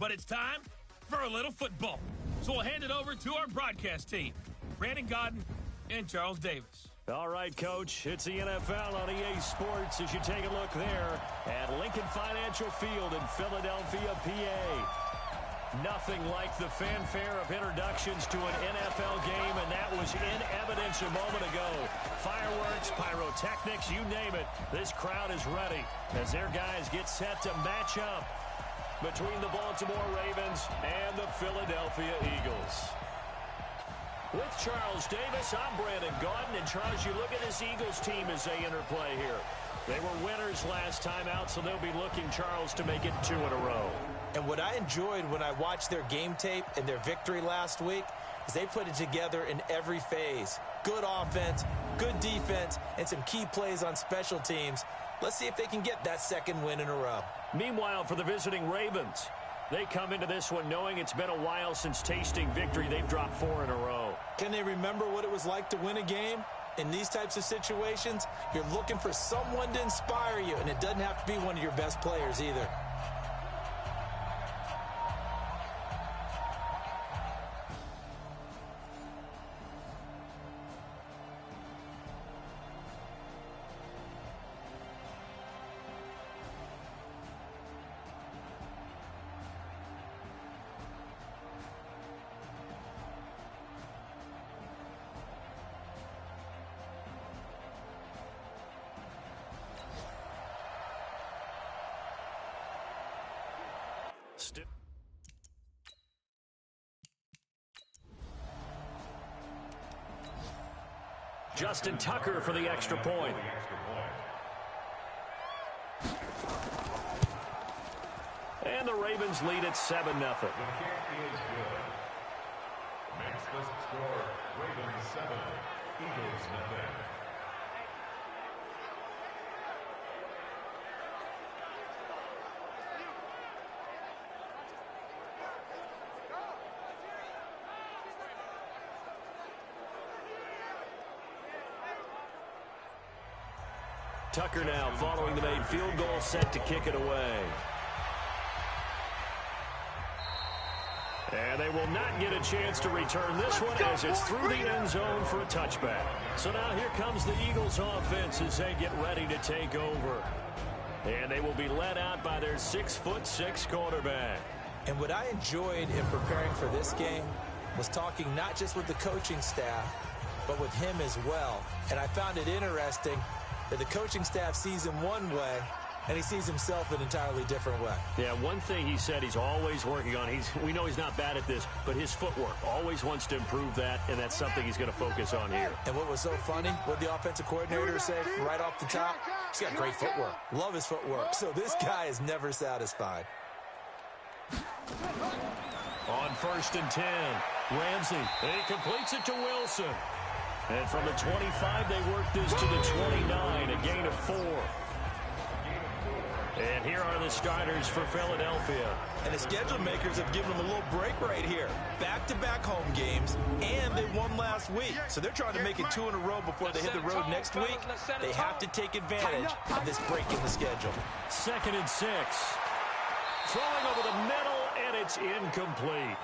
but it's time for a little football. So we'll hand it over to our broadcast team, Brandon Godden and Charles Davis. All right, Coach, it's the NFL on EA Sports as you take a look there at Lincoln Financial Field in Philadelphia, PA. Nothing like the fanfare of introductions to an NFL game, and that was in evidence a moment ago. Fireworks, pyrotechnics, you name it. This crowd is ready as their guys get set to match up between the Baltimore Ravens and the Philadelphia Eagles. With Charles Davis, I'm Brandon Godden. And Charles, you look at this Eagles team as they interplay here. They were winners last time out, so they'll be looking, Charles, to make it 2 in a row. And what I enjoyed when I watched their game tape and their victory last week is they put it together in every phase. Good offense, good defense, and some key plays on special teams. Let's see if they can get that second win in a row. Meanwhile, for the visiting Ravens, they come into this one knowing it's been a while since tasting victory. They've dropped 4 in a row. Can they remember what it was like to win a game? In these types of situations, you're looking for someone to inspire you, and it doesn't have to be one of your best players either. Justin Tucker for the extra point. And the Ravens lead at 7-0. Next score, Ravens 7, Eagles nothing. Tucker now following the made field goal, set to kick it away. And they will not get a chance to return this one as it's through the end zone for a touchback. So now here comes the Eagles offense as they get ready to take over. And they will be led out by their 6'6" quarterback. And what I enjoyed in preparing for this game was talking not just with the coaching staff, but with him as well. And I found it interesting that the coaching staff sees him one way, and he sees himself an entirely different way. Yeah, one thing he said he's always working on, we know he's not bad at this, but his footwork, always wants to improve that, and that's something he's going to focus on here. And what was so funny, what the offensive coordinator said right off the top, he's got great footwork. Love his footwork. So this guy is never satisfied. On 1st and 10, Ramsey, and he completes it to Wilson. And from the 25, they work this to the 29, a gain of 4. And here are the starters for Philadelphia. And the schedule makers have given them a little break right here. Back-to-back home games, and they won last week. So they're trying to make it 2 in a row before they hit the road next week. They have to take advantage of this break in the schedule. 2nd and 6. Throwing over the middle, and it's incomplete.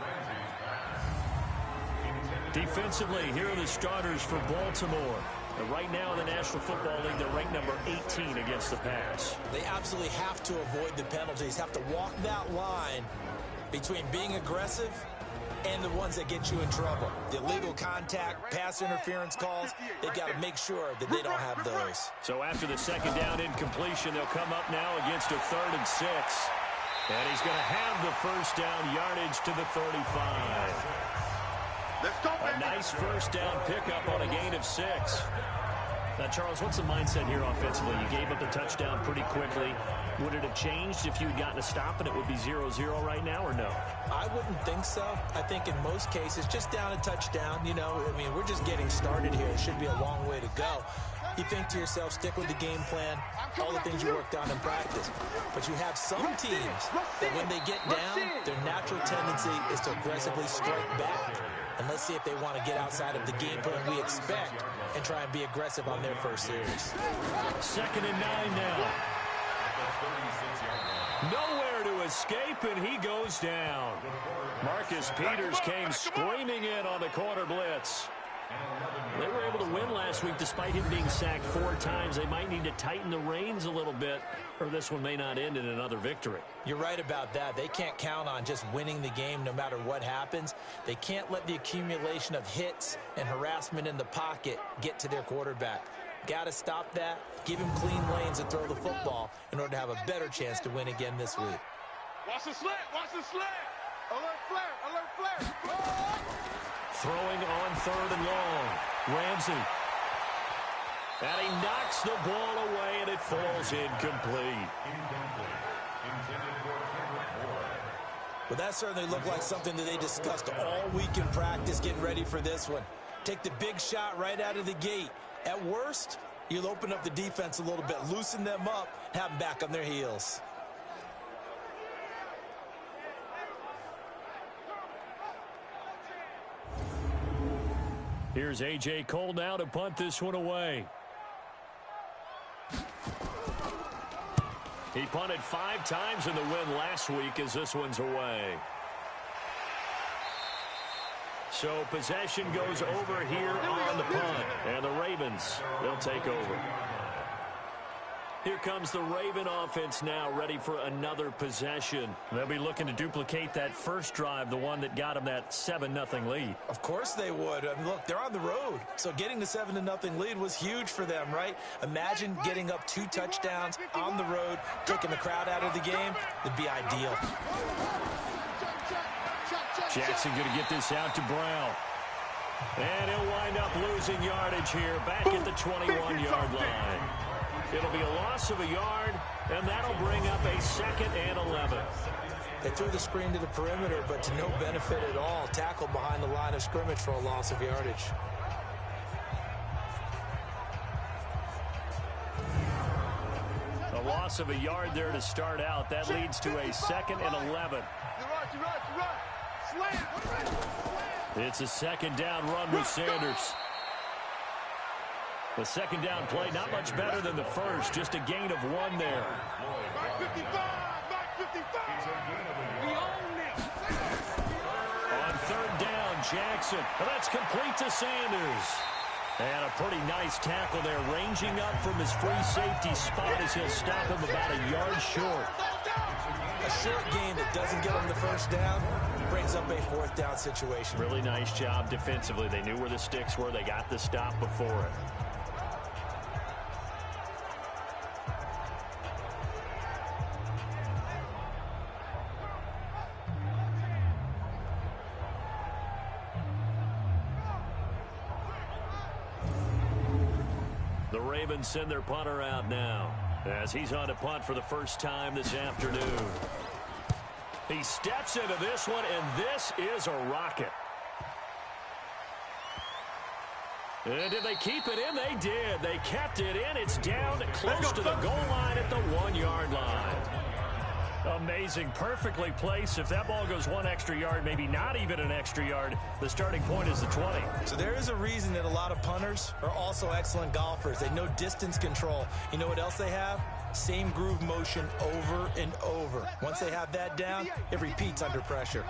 Defensively, here are the starters for Baltimore. And right now in the National Football League, they're ranked number 18 against the pass. They absolutely have to avoid the penalties, have to walk that line between being aggressive and the ones that get you in trouble. The illegal contact, pass interference calls, they've got to make sure that they don't have those. So after the 2nd down incompletion, they'll come up now against a 3rd and 6. And he's going to have the 1st down yardage to the 35. A nice 1st down pickup on a gain of 6. Now, Charles, what's the mindset here offensively? You gave up the touchdown pretty quickly. Would it have changed if you had gotten a stop and it would be 0-0 right now, or no? I wouldn't think so. I think in most cases, just down a touchdown, you know, I mean, we're just getting started here. It should be a long way to go. You think to yourself, stick with the game plan, all the things you worked on in practice. But you have some teams that when they get down, their natural tendency is to aggressively strike back. And let's see if they want to get outside of the game plan we expect and try and be aggressive on their first series. 2nd and 9 now. Nowhere to escape, and he goes down. Marcus Peters came screaming in on the corner blitz. They were able to win last week despite him being sacked 4 times. They might need to tighten the reins a little bit, or this one may not end in another victory. You're right about that. They can't count on just winning the game no matter what happens. They can't let the accumulation of hits and harassment in the pocket get to their quarterback. Got to stop that, give him clean lanes and throw the football in order to have a better chance to win again this week. Watch the slant, watch the slant. Alert flare, alert flare. Oh! Throwing on 3rd and long. Ramsey. And he knocks the ball away, and it falls incomplete. Well, that certainly looked like something that they discussed all week in practice getting ready for this one. Take the big shot right out of the gate. At worst, you'll open up the defense a little bit, loosen them up, have them back on their heels. Here's A.J. Cole now to punt this one away. He punted 5 times in the win last week as this one's away. So possession goes over here on the punt. And the Ravens, they'll take over. Here comes the Raven offense now, ready for another possession. They'll be looking to duplicate that first drive, the one that got them that 7-0 lead. Of course they would. I mean, look, they're on the road. So getting the 7-0 lead was huge for them, right? Imagine getting up 2 touchdowns on the road, taking the crowd out of the game. It'd be ideal. Jackson going to get this out to Brown. And he'll wind up losing yardage here back at the 21-yard line. It'll be a loss of a yard, and that'll bring up a 2nd and 11. They threw the screen to the perimeter, but to no benefit at all. Tackled behind the line of scrimmage for a loss of yardage. A loss of a yard there to start out. That leads to a 2nd and 11. It's a 2nd down run with Sanders. The 2nd down play, not much better than the first, just a gain of 1 there. On 3rd down, Jackson. Well, that's complete to Sanders. And a pretty nice tackle there, ranging up from his free safety spot as he'll stop him about a yard short. A short gain that doesn't get him the 1st down brings up a 4th down situation. Really nice job defensively. They knew where the sticks were. They got the stop before it. The Ravens send their punter out now as he's on to punt for the first time this afternoon. He steps into this one, and this is a rocket. And did they keep it in? They did. They kept it in. It's down close to the goal line at the 1-yard line. Amazing. Perfectly placed. If that ball goes 1 extra yard, maybe not even an extra yard, the starting point is the 20. So there is a reason that a lot of punters are also excellent golfers. They know distance control. You know what else they have? Same groove motion over and over. Once they have that down, it repeats under pressure.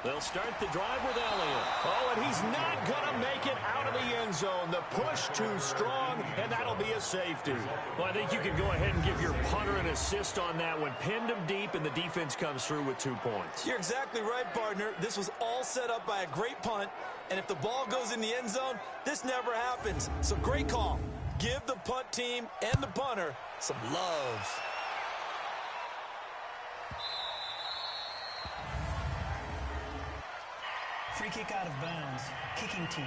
They'll start the drive with Elliott. Oh, and he's not going to make it out of the end zone. The push too strong, and that'll be a safety. Well, I think you can go ahead and give your punter an assist on that one. Pinned him deep, and the defense comes through with 2 points. You're exactly right, partner. This was all set up by a great punt, and if the ball goes in the end zone, this never happens. So great call. Give the punt team and the punter some love. Free kick out of bounds. Kicking team.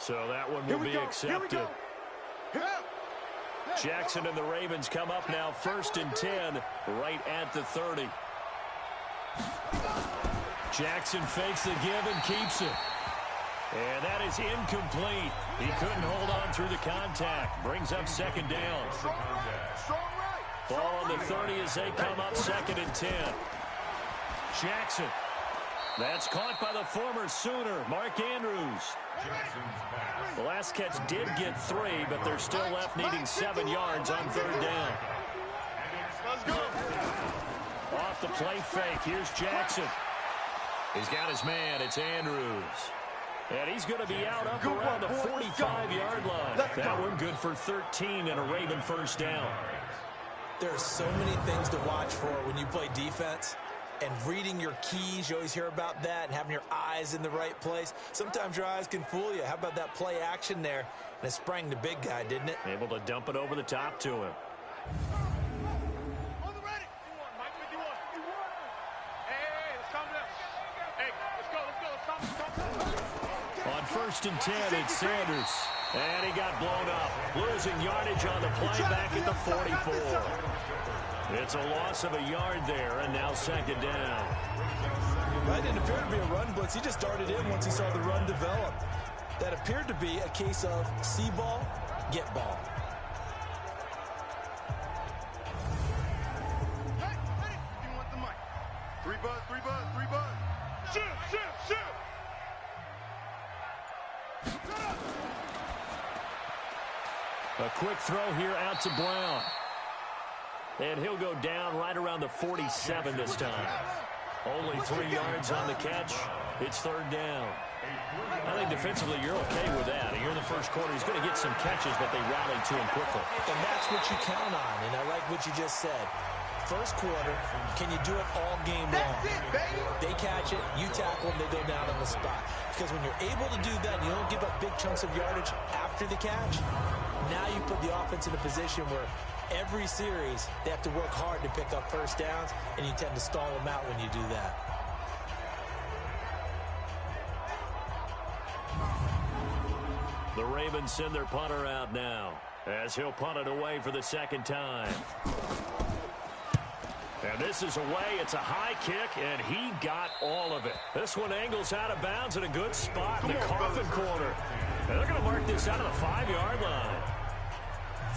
So that one will be accepted. Jackson and the Ravens come up now 1st and 10 right at the 30. Jackson fakes the give and keeps it. And that is incomplete. He couldn't hold on through the contact. Brings up 2nd down. Ball on the 30 as they come up 2nd and 10. Jackson That's caught by the former Sooner, Mark Andrews. The last catch did get 3, but they're still left needing 7 yards on 3rd down. Let's go. Off the play fake, here's Jackson. He's got his man, it's Andrews. And he's going to be out up around the 45-yard line. That one good for 13 and a Raven first down. There are so many things to watch for when you play defense. And reading your keys, you always hear about that, and having your eyes in the right place. Sometimes your eyes can fool you. How about that play action there? And it sprang the big guy, didn't it? Able to dump it over the top to him. On the ready. Mike 51. Hey, let's calm down. Hey, let's go. Let's calm. On 1st and 10, it's Sanders. And he got blown up. Losing yardage on the play back at the 44. It's a loss of a yard there, and now 2nd down. That didn't appear to be a run blitz. He just darted in once he saw the run develop. That appeared to be a case of see ball, get ball. Hey, ready. You want the mic. 3 buzz, 3 buzz, 3 buzz. Shoot, shoot, shoot. A quick throw here out to Brown. And he'll go down right around the 47 this time. Only 3 yards on the catch. It's 3rd down. I think defensively you're okay with that. Here in the first quarter, he's going to get some catches, but they rallied to him quickly. And that's what you count on, and I like what you just said. First quarter, can you do it all game long? They catch it, you tackle them, they go down on the spot. Because when you're able to do that, and you don't give up big chunks of yardage after the catch, now you put the offense in a position where every series, they have to work hard to pick up first downs, and you tend to stall them out when you do that. The Ravens send their punter out now, as he'll punt it away for the 2nd time. And this is away. It's a high kick, and he got all of it. This one angles out of bounds in a good spot in the coffin corner. And they're going to mark this out of the 5-yard line.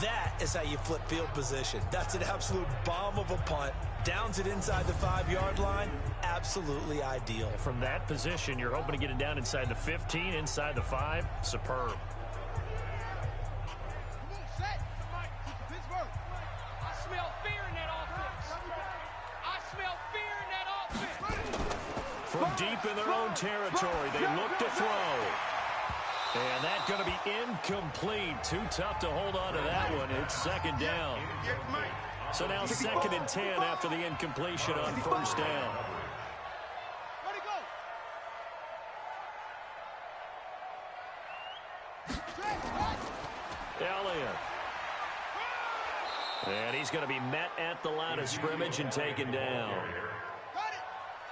That is how you flip field position. That's an absolute bomb of a punt. Downs it inside the 5-yard line. Absolutely ideal. From that position, you're hoping to get it down inside the 15, inside the 5. Superb. I smell fear in that offense. I smell fear in that offense. From deep in their own territory, they look to throw. And that's going to be incomplete. Too tough to hold on to that one. It's 2nd down. So now 2nd and 10 after the incompletion on 1st down. Ready, go. Elliott. And he's going to be met at the line of scrimmage and taken down.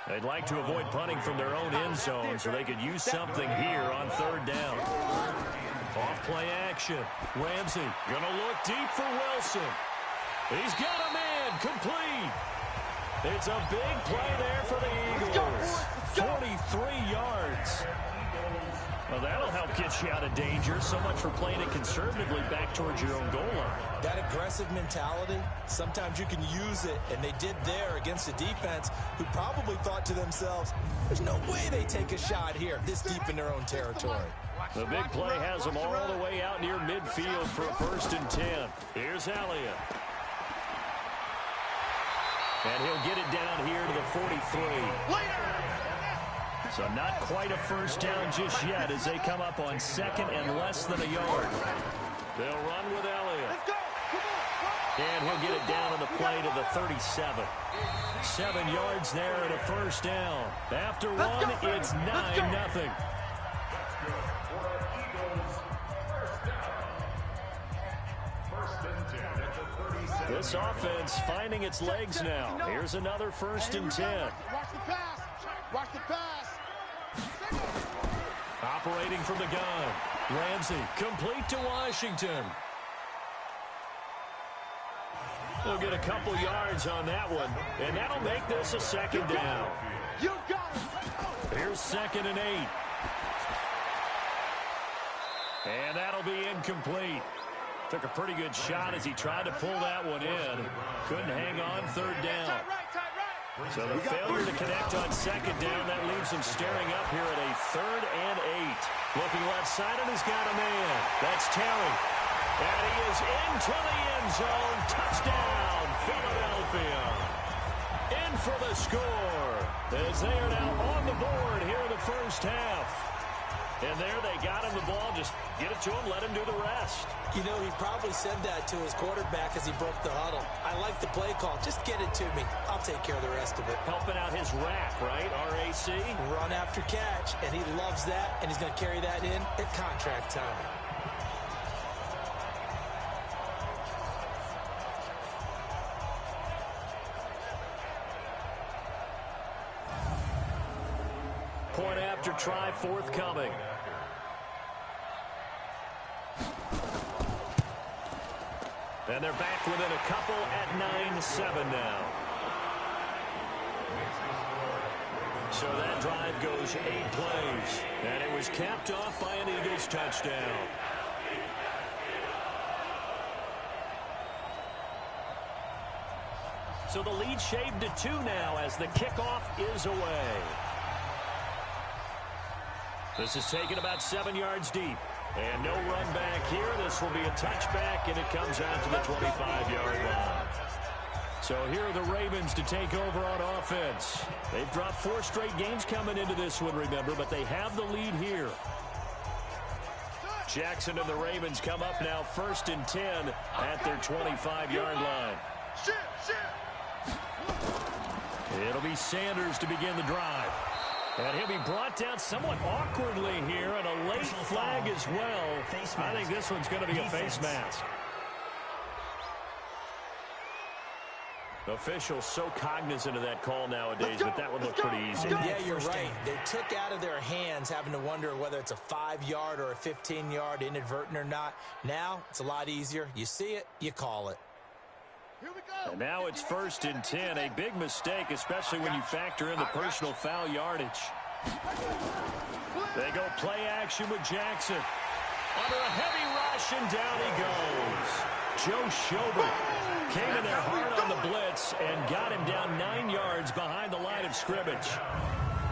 They'd like to avoid punting from their own end zone so they could use something here on 3rd down. Off play action. Ramsey going to look deep for Wilson. He's got a man complete. It's a big play there for the Eagles. 43 yards. Well, that'll help get you out of danger. So much for playing it conservatively back towards your own goal line. That aggressive mentality, sometimes you can use it, and they did there against a defense who probably thought to themselves, there's no way they take a shot here this deep in their own territory. The big play has them all the way out near midfield for a 1st and 10. Here's Elliott. And he'll get it down here to the 43. So not quite a first down just yet as they come up on 2nd and less than a yard. They'll run with Elliott. And he'll get it down on the play to the 37. 7 yards there and a first down. After one, it's 9-0. This offense finding its legs now. Here's another 1st and 10. Watch the pass. Watch the pass. Operating from the gun. Ramsey complete to Washington. We'll get a couple yards on that one, and that'll make this a 2nd down. You got it. Here's 2nd and 8. And that'll be incomplete. Took a pretty good shot as he tried to pull that one in. Couldn't hang on 3rd down. So the failure to connect on second down, that leaves him staring up here at a 3rd and 8. Looking left side, and he's got a man. That's Terry. And he is into the end zone. Touchdown, Philadelphia. In for the score, as they are now on the board here in the first half. And there they got him the ball. Just get it to him, let him do the rest. You know, he probably said that to his quarterback as he broke the huddle. I like the play call. Just get it to me. I'll take care of the rest of it. Helping out his rack, right? RAC. Run after catch, and he loves that, and he's going to carry that in at contract time. Point after try forthcoming. And they're back within a couple at 9-7 now. So that drive goes 8 plays. And it was capped off by an Eagles touchdown. So the lead shaved to 2 now as the kickoff is away. This is taken about 7 yards deep. And no run back here. This will be a touchback, and it comes out to the 25-yard line. So here are the Ravens to take over on offense. They've dropped 4 straight games coming into this one, remember, but they have the lead here. Jackson and the Ravens come up now 1st and 10 at their 25-yard line. It'll be Sanders to begin the drive. And he'll be brought down somewhat awkwardly here, and a late flag as well. I think this one's going to be a face mask. Officials so cognizant of that call nowadays, but that would look pretty easy. Yeah, you're right. They took out of their hands having to wonder whether it's a 5-yard or a 15-yard inadvertent or not. Now, it's a lot easier. You see it, you call it. And now it's 1st and 10. A big mistake, especially when you factor in the personal foul yardage. They go play action with Jackson. Under a heavy rush, and down he goes. Joe Schobert came in there hard on the blitz and got him down 9 yards behind the line of scrimmage.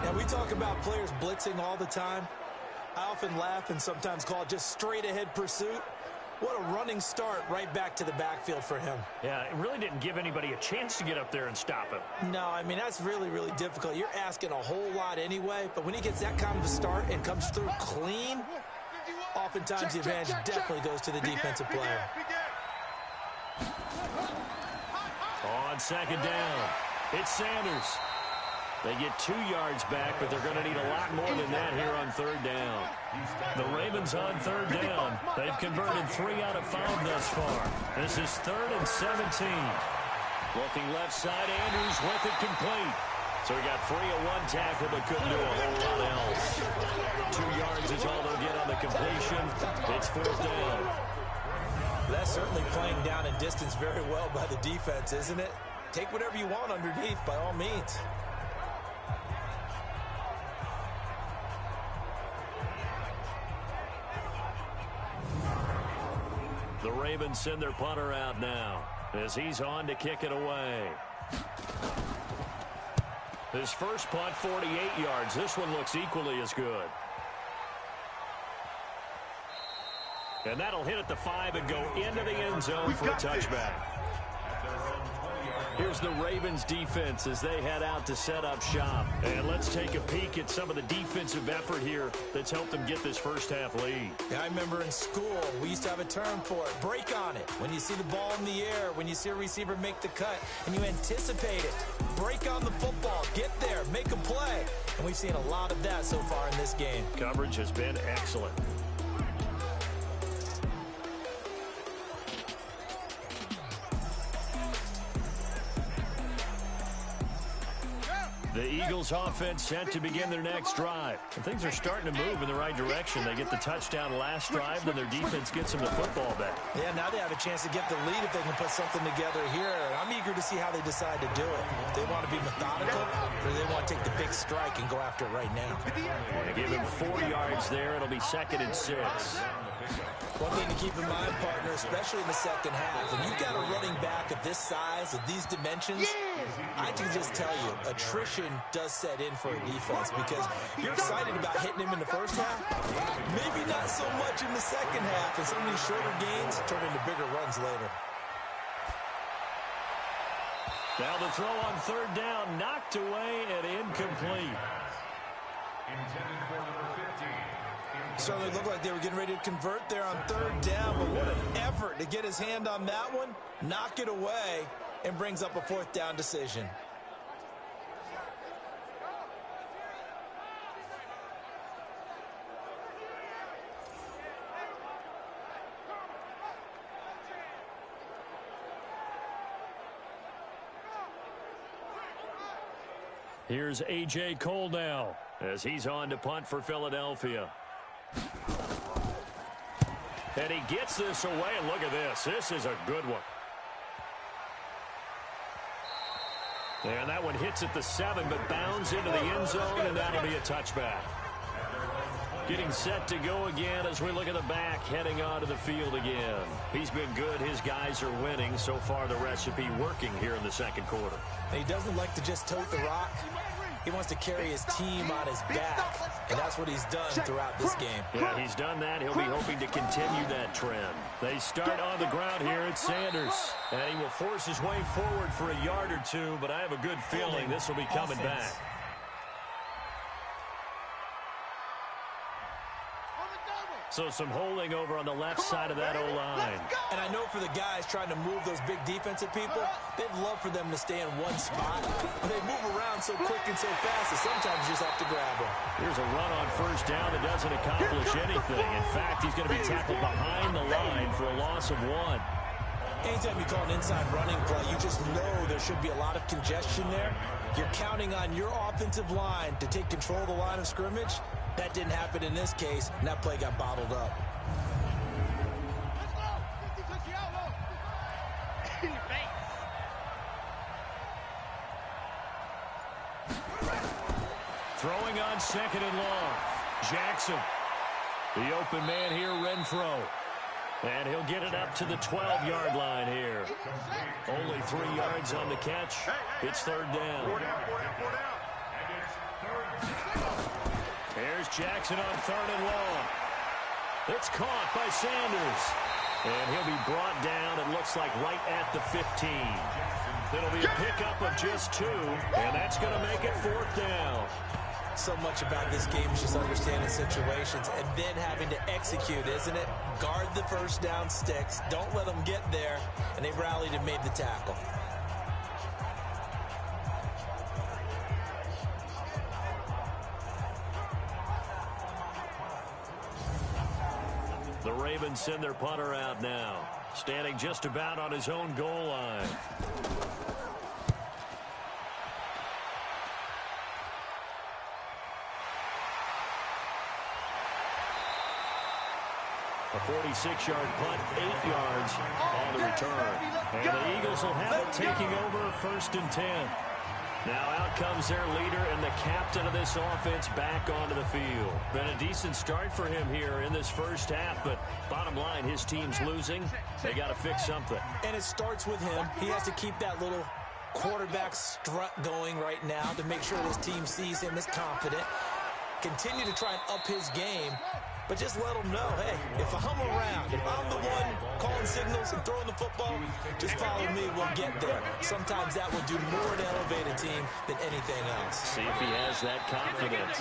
Now, we talk about players blitzing all the time. I often laugh and sometimes call it just straight-ahead pursuit. What a running start right back to the backfield for him. Yeah, it really didn't give anybody a chance to get up there and stop him. No, I mean, that's really, really difficult. You're asking a whole lot anyway, but when he gets that kind of a start and comes through clean, oftentimes the advantage definitely goes to the defensive player. On second down, it's Sanders. They get 2 yards back, but they're going to need a lot more than that here on 3rd down. The Ravens on 3rd down. They've converted 3 out of 5 thus far. This is 3rd and 17. Looking left side, Andrews with it complete. So he got free of 1 tackle, but couldn't do a whole lot else. 2 yards is all they'll get on the completion. It's 4th down. That's certainly playing down in distance very well by the defense, isn't it? Take whatever you want underneath, by all means. The Ravens send their punter out now as he's on to kick it away. His first punt, 48 yards. This one looks equally as good. And that'll hit at the 5 and go into the end zone for a touchback. Here's the Ravens defense as they head out to set up shop. And let's take a peek at some of the defensive effort here that's helped them get this first half lead. Yeah, I remember in school, we used to have a term for it. Break on it. When you see the ball in the air, when you see a receiver make the cut, and you anticipate it. Break on the football. Get there. Make a play. And we've seen a lot of that so far in this game. Coverage has been excellent. The Eagles offense set to begin their next drive. And things are starting to move in the right direction. They get the touchdown last drive, then their defense gets them the football back. Yeah, now they have a chance to get the lead if they can put something together here. I'm eager to see how they decide to do it. If they want to be methodical, or they want to take the big strike and go after it right now. They give him 4 yards there. It'll be 2nd and 6. One thing to keep in mind, partner, especially in the second half, when you've got a running back of this size, of these dimensions, I can just tell you, attrition does set in for a defense because you're excited about hitting him in the first half, maybe not so much in the second half, and some of these shorter gains turn into bigger runs later. Now the throw on third down, knocked away and incomplete. Intended for number 15. Certainly looked like they were getting ready to convert there on third down, but what an effort to get his hand on that one, knock it away, and brings up a fourth down decision. Here's A.J. Cole now as he's on to punt for Philadelphia. And he gets this away, and look at this. This is a good one. And that one hits at the 7, but bounds into the end zone, and that'll be a touchback. Getting set to go again as we look at the back, heading onto the field again. He's been good. His guys are winning. So far, the recipe working here in the second quarter. And he doesn't like to just tote the rock. He wants to carry his team on his back, and that's what he's done throughout this game. Yeah, he's done that. He'll be hoping to continue that trend. They start on the ground here at Sanders, and he will force his way forward for a yard or two, but I have a good feeling this will be coming back. So some holding over on the left side of that O-line. And I know for the guys trying to move those big defensive people, they'd love for them to stay in one spot. But they move around so quick and so fast that sometimes you just have to grab them. Here's a run on first down that doesn't accomplish anything. In fact, he's going to be tackled behind the line for a loss of 1. Anytime you call an inside running play, you just know there should be a lot of congestion there. You're counting on your offensive line to take control of the line of scrimmage. That didn't happen in this case, and that play got bottled up. Throwing on second and long. Jackson. The open man here, Renfro. And he'll get it up to the 12-yard line here. Only 3 yards on the catch. It's third down. Here's Jackson on third and long. It's caught by Sanders. And he'll be brought down, it looks like, right at the 15. It'll be a pickup of just 2, and that's going to make it fourth down. So much about this game is just understanding situations and then having to execute, isn't it? Guard the first down sticks. Don't let them get there. And they rallied and made the tackle. The Ravens send their punter out now, standing just about on his own goal line. A 46-yard punt, 8 yards on the return. And the Eagles will have it taking over first and 10. Now out comes their leader and the captain of this offense back onto the field. Been a decent start for him here in this first half, but bottom line, his team's losing. They got to fix something. And it starts with him. He has to keep that little quarterback strut going right now to make sure this team sees him as confident. Continue to try and up his game. But just let them know, hey, if I'm around, if I'm the one calling signals and throwing the football, just follow me, we'll get there. Sometimes that will do more to elevate a team than anything else. See if he has that confidence.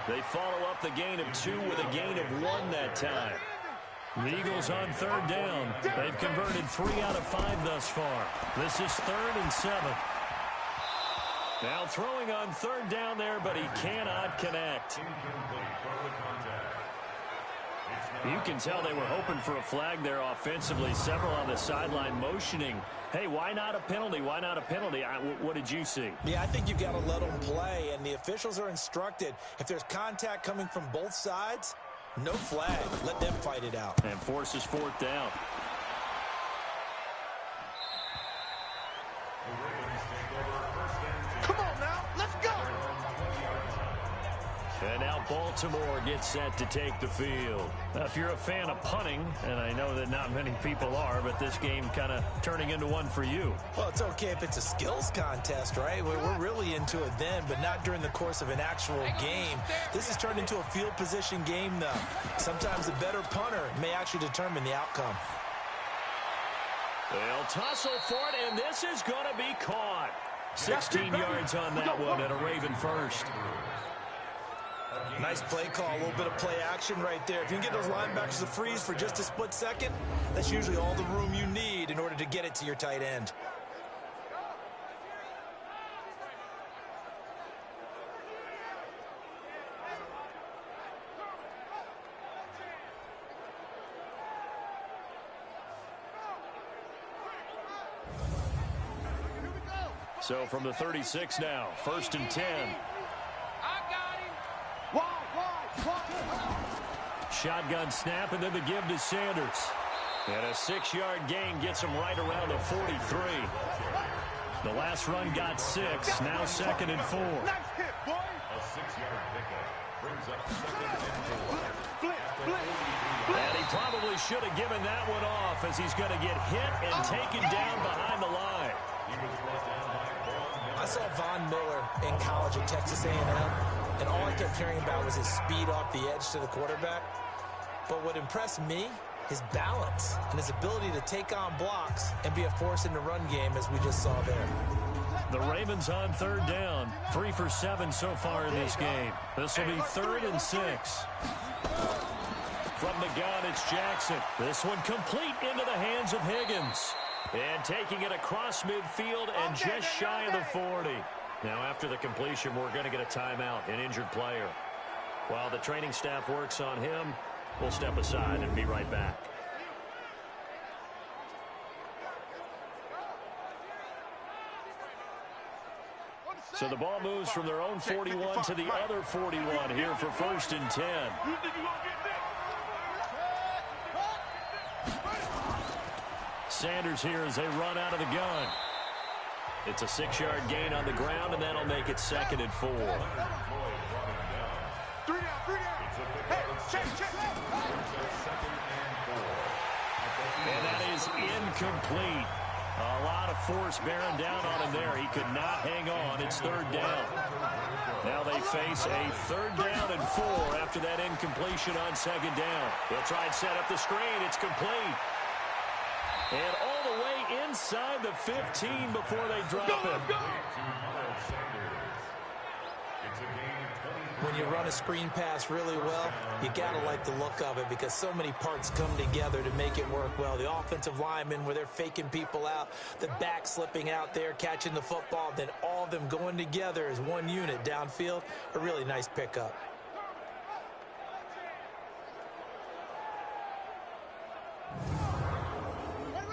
They follow up the gain of 2 with a gain of 1 that time. The Eagles on third down. They've converted 3 out of 5 thus far. This is 3rd and 7. Now throwing on third down there, but he cannot connect. You can tell they were hoping for a flag there offensively. Several on the sideline motioning. Hey, why not a penalty? Why not a penalty? What did you see? Yeah, I think you've got to let them play, and the officials are instructed. If there's contact coming from both sides, no flag. Let them fight it out. And forces fourth down. Come on now, let's go. And now Baltimore gets set to take the field. Now, if you're a fan of punting, and I know that not many people are, but this game kind of turning into one for you. Well, it's okay if it's a skills contest, right? We're really into it then, but not during the course of an actual game. This has turned into a field position game, though. Sometimes the better punter may actually determine the outcome. They'll tussle for it, and this is going to be caught. 16 yards on that one, and a Raven first. Nice play call, a little bit of play action right there. If you can get those linebackers to freeze for just a split second, that's usually all the room you need in order to get it to your tight end. So from the 36 now, 1st and 10. Shotgun snap, and then the give to Sanders. And a 6-yard gain gets him right around the 43. The last run got 6, now 2nd and 4. A 6-yard pickup brings up 2nd and 4. And he probably should have given that one off, as he's going to get hit and taken down behind the line. I saw Von Miller in college at Texas A&M, and all I kept hearing about was his speed off the edge to the quarterback. But what impressed me, his balance and his ability to take on blocks and be a force in the run game, as we just saw there. The Ravens on 3rd down. 3 for 7 so far in this game. This will be 3rd and 6. From the gun, it's Jackson. This one complete into the hands of Higgins. And taking it across midfield and just shy of the 40. Now, after the completion, we're going to get a timeout, an injured player. While the training staff works on him, we'll step aside and be right back. So the ball moves from their own 41 to the other 41 here for 1st and 10. Sanders here as they run out of the gun. It's a 6-yard gain on the ground, and that'll make it 2nd and 4. And that is incomplete. A lot of force bearing down on him there. He could not hang on. It's 3rd down. Now they face a 3rd down and 4 after that incompletion on 2nd down. They'll try and set up the screen. It's complete. And all the way inside the 15 before they drop it. When you run a screen pass really well, you got to like the look of it because so many parts come together to make it work well. The offensive linemen, where they're faking people out, the back slipping out there, catching the football, then all of them going together as one unit downfield, a really nice pickup.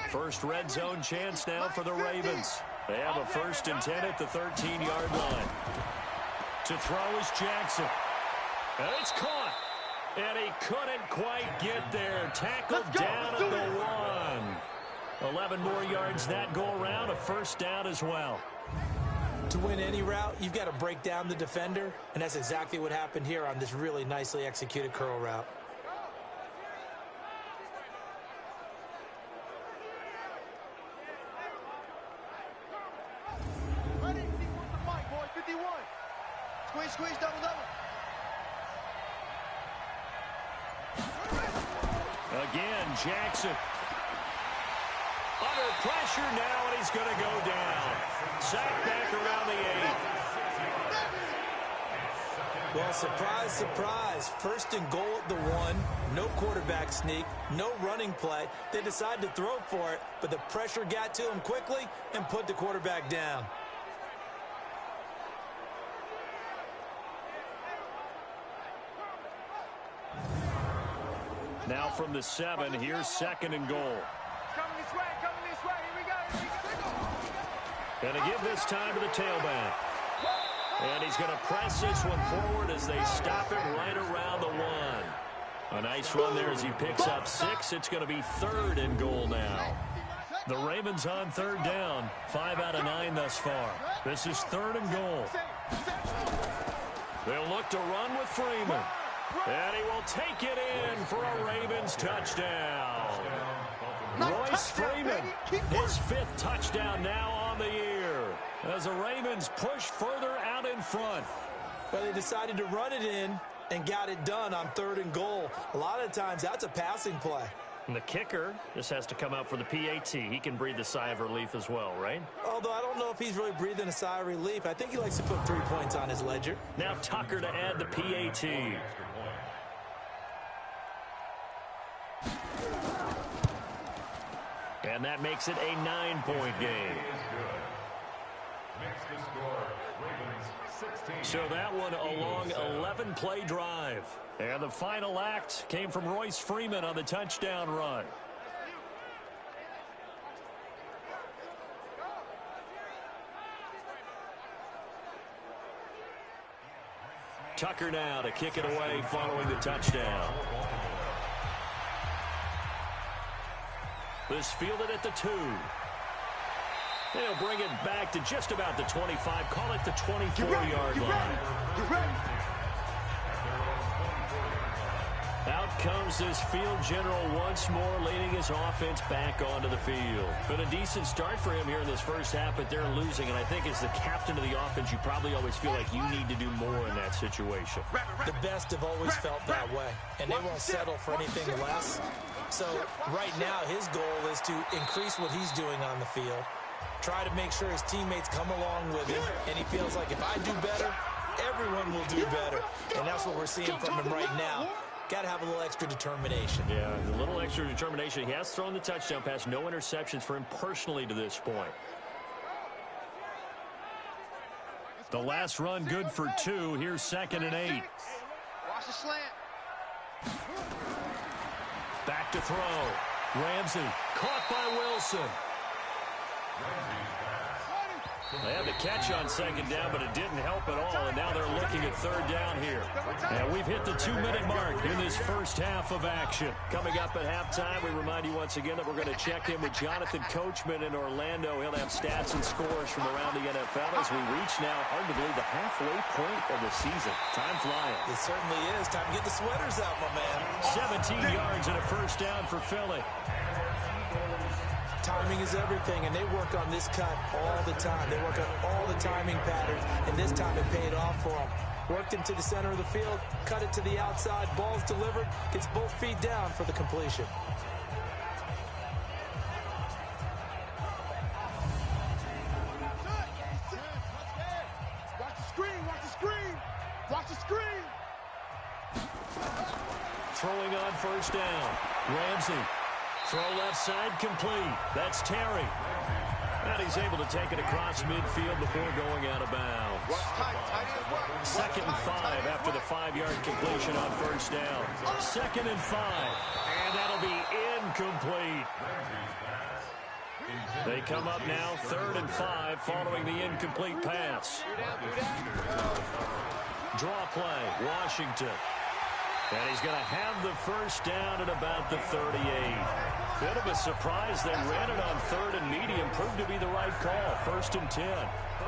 First red zone chance now for the Ravens. They have a 1st and 10 at the 13-yard line. To throw is Jackson. And it's caught. And he couldn't quite get there. Tackled down at the 1. 11 more yards that go around. A 1st down as well. To win any route, you've got to break down the defender. And that's exactly what happened here on this really nicely executed curl route. Squeeze, double. Again, Jackson. Under pressure now, and he's going to go down. Sacked back around the 8. Well, surprise, surprise. 1st and goal at the 1. No quarterback sneak. No running play. They decide to throw for it, but the pressure got to him quickly and put the quarterback down. Now from the 7, here's 2nd and goal. Coming this way, here we go. Going to give this time to the tailback. And he's going to press this one forward as they stop it right around the 1. A nice run there as he picks up 6. It's going to be 3rd and goal now. The Ravens on 3rd down. 5 out of 9 thus far. This is 3rd and goal. They'll look to run with Freeman. And he will take it in for a Ravens touchdown. Royce Freeman, his 5th touchdown now on the year, as the Ravens push further out in front. Well, they decided to run it in and got it done on 3rd and goal. A lot of times, that's a passing play. And the kicker just has to come out for the PAT. He can breathe a sigh of relief as well, right? Although I don't know if he's really breathing a sigh of relief. I think he likes to put 3 points on his ledger. Now Tucker to add the PAT. And that makes it a 9-point game. So that one a long 11-play drive. And the final act came from Royce Freeman on the touchdown run. Tucker now to kick it away following the touchdown. This fielded at the 2. They'll bring it back to just about the 25. Call it the 24-yard line. Out comes this field general once more, leading his offense back onto the field. Been a decent start for him here in this first half, but they're losing. And I think as the captain of the offense, you probably always feel like you need to do more in that situation. The best have always felt that way, and they won't settle for anything less. So right now, his goal is to increase what he's doing on the field, try to make sure his teammates come along with him, and he feels like if I do better, everyone will do better. And that's what we're seeing from him right now. Got to have a little extra determination. Yeah, a little extra determination. He has thrown the touchdown pass. No interceptions for him personally to this point. The last run good for 2. Here's 2nd and 8. Watch the slant. Back to throw. Ramsey caught by Wilson. They had the catch on 2nd down, but it didn't help at all, and now they're looking at 3rd down here. And we've hit the 2-minute mark in this first half of action. Coming up at halftime, we remind you once again that we're going to check in with Jonathan Coachman in Orlando. He'll have stats and scores from around the NFL as we reach now, hard to believe, the halfway point of the season. Time flying. It certainly is. Time to get the sweaters out, my man. 17 yards and a first down for Philly. Timing is everything, and they work on this cut all the time. They work on all the timing patterns, and this time it paid off for them. Worked into the center of the field, cut it to the outside, ball's delivered, gets both feet down for the completion. Watch the screen, watch the screen, watch the screen. Throwing on first down. Ramsey. Throw left side complete. That's Terry. And he's able to take it across midfield before going out of bounds. 2nd and 5 after the 5-yard completion on first down. 2nd and 5. And that'll be incomplete. They come up now 3rd and 5 following the incomplete pass. Draw play. Washington. And he's going to have the first down at about the 38. Bit of a surprise. They ran it on 3rd and medium. Proved to be the right call. 1st and 10.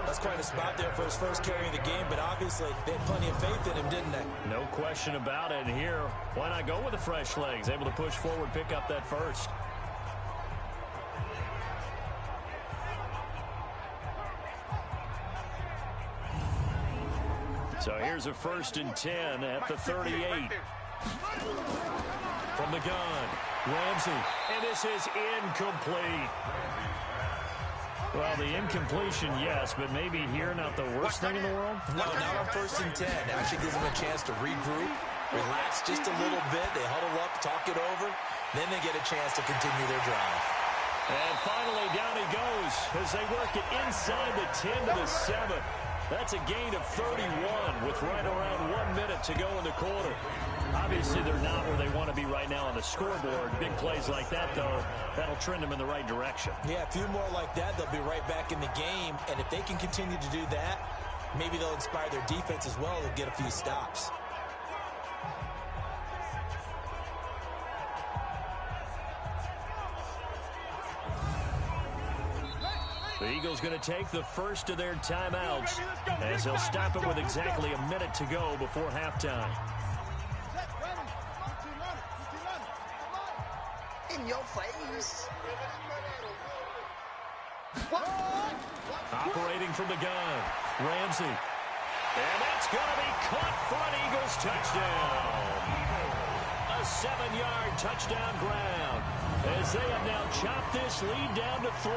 That's quite a spot there for his first carry of the game, but obviously they had plenty of faith in him, didn't they? No question about it. And here, why not go with the fresh legs? Able to push forward, pick up that first. So here's a 1st and 10 at the 38. From the gun, Ramsey, and this is incomplete. Well, the incompletion, yes, but maybe here not the worst thing in the world? No, not on 1st and 10. Actually gives them a chance to regroup, relax just a little bit. They huddle up, talk it over, then they get a chance to continue their drive. And finally, down he goes as they work it inside the 10 to the 7. That's a gain of 31 with right around 1 minute to go in the quarter. Obviously, they're not where they want to be right now on the scoreboard. Big plays like that, though, that'll trend them in the right direction. Yeah, a few more like that, they'll be right back in the game. And if they can continue to do that, maybe they'll inspire their defense as well to get a few stops. The Eagles going to take the first of their timeouts as they'll stop it with exactly a minute to go before halftime. In your face. Operating from the gun, Ramsey. And that's going to be caught for an Eagles touchdown. A 7-yard touchdown ground as they have now chopped this lead down to 3.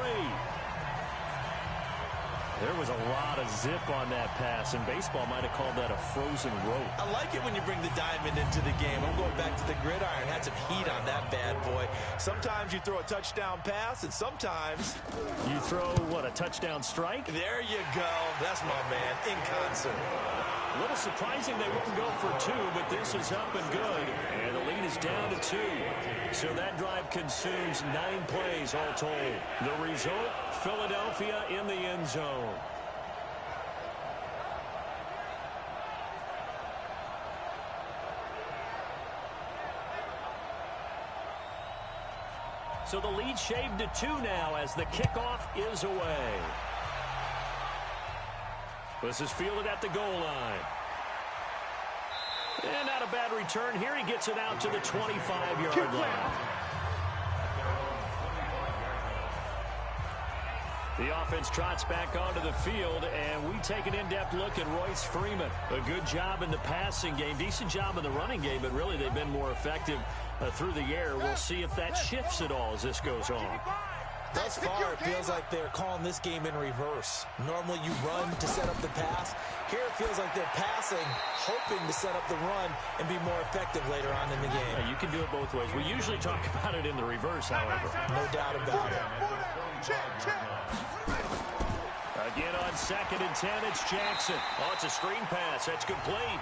There was a lot of zip on that pass, and baseball might have called that a frozen rope. I like it when you bring the diamond into the game. I'm going back to the gridiron. Had some heat on that bad boy. Sometimes you throw a touchdown pass, and sometimes you throw, what, a touchdown strike? There you go. That's my man, in concert. A little surprising they wouldn't go for 2, but this is up and good. And the lead is down to 2. So that drive consumes 9 plays all told. The result, Philadelphia in the end zone. So the lead shaved to 2 now as the kickoff is away. This is fielded at the goal line. And not a bad return here. He gets it out to the 25-yard line. The offense trots back onto the field, and we take an in-depth look at Royce Freeman. A good job in the passing game, decent job in the running game, but really they've been more effective through the air. We'll see if that shifts at all as this goes on. Thus far, it feels like they're calling this game in reverse. Normally you run to set up the pass. Here it feels like they're passing, hoping to set up the run and be more effective later on in the game. Yeah, you can do it both ways. We usually talk about it in the reverse, however. No doubt about it. Again on 2nd and 10, it's Jackson. Oh, it's a screen pass. That's complete.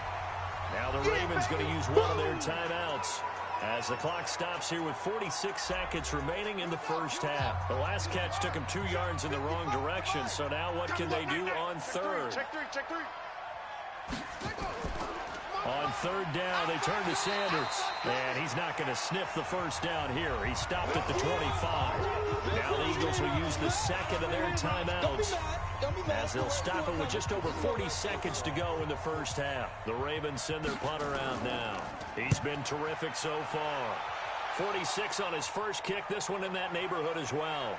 Now the Ravens going to use one of their timeouts as the clock stops here with 46 seconds remaining in the first half. The last catch took him 2 yards in the wrong direction, so now what can they do on 3rd? Check three. On 3rd down, they turn to Sanders, and he's not going to sniff the first down here. He stopped at the 25. Now the Eagles will use the second of their timeouts as they'll stop it with just over 40 seconds to go in the first half. The Ravens send their punter out now. He's been terrific so far. 46 on his first kick, this one in that neighborhood as well.